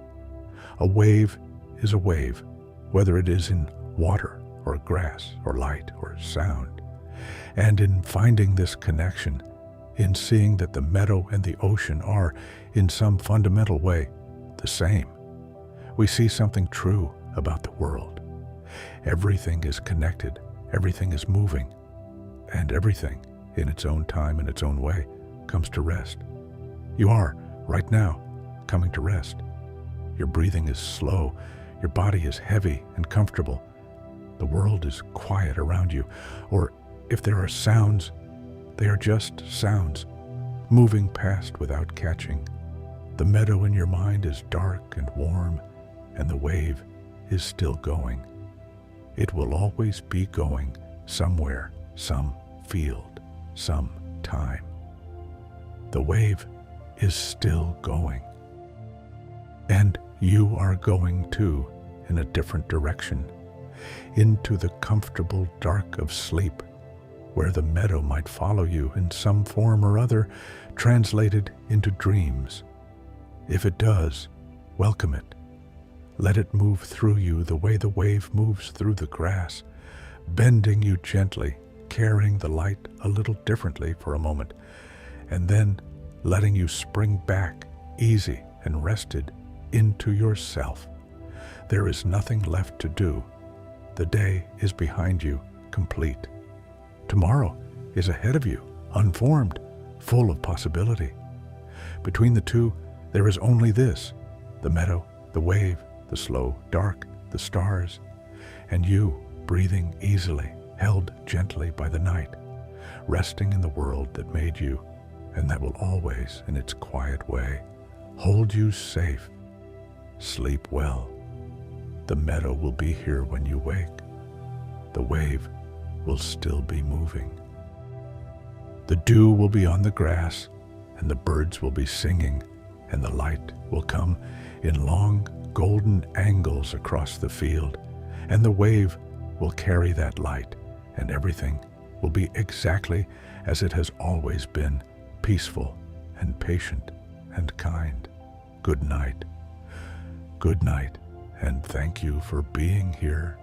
A wave is a wave, whether it is in water or grass or light or sound. And in finding this connection, in seeing that the meadow and the ocean are, in some fundamental way, the same, we see something true about the world. Everything is connected, everything is moving, and everything, in its own time and its own way, comes to rest. You are, right now, coming to rest. Your breathing is slow, your body is heavy and comfortable. The world is quiet around you, or if there are sounds, they are just sounds, moving past without catching. The meadow in your mind is dark and warm, and the wave is still going. It will always be going somewhere, some field, some time. The wave is still going. And you are going too, in a different direction, into the comfortable dark of sleep, where the meadow might follow you in some form or other, translated into dreams. If it does, welcome it. Let it move through you the way the wave moves through the grass, bending you gently, carrying the light a little differently for a moment, and then letting you spring back, easy and rested, into yourself. There is nothing left to do. The day is behind you, complete. Tomorrow is ahead of you, unformed, full of possibility. Between the two, there is only this: the meadow, the wave, the slow dark, the stars, and you breathing easily, held gently by the night, resting in the world that made you, and that will always, in its quiet way, hold you safe. Sleep well. The meadow will be here when you wake. The wave will still be moving. The dew will be on the grass, and the birds will be singing, and the light will come in long golden angles across the field, and the wave will carry that light, and everything will be exactly as it has always been, peaceful and patient and kind. Good night. Good night, and thank you for being here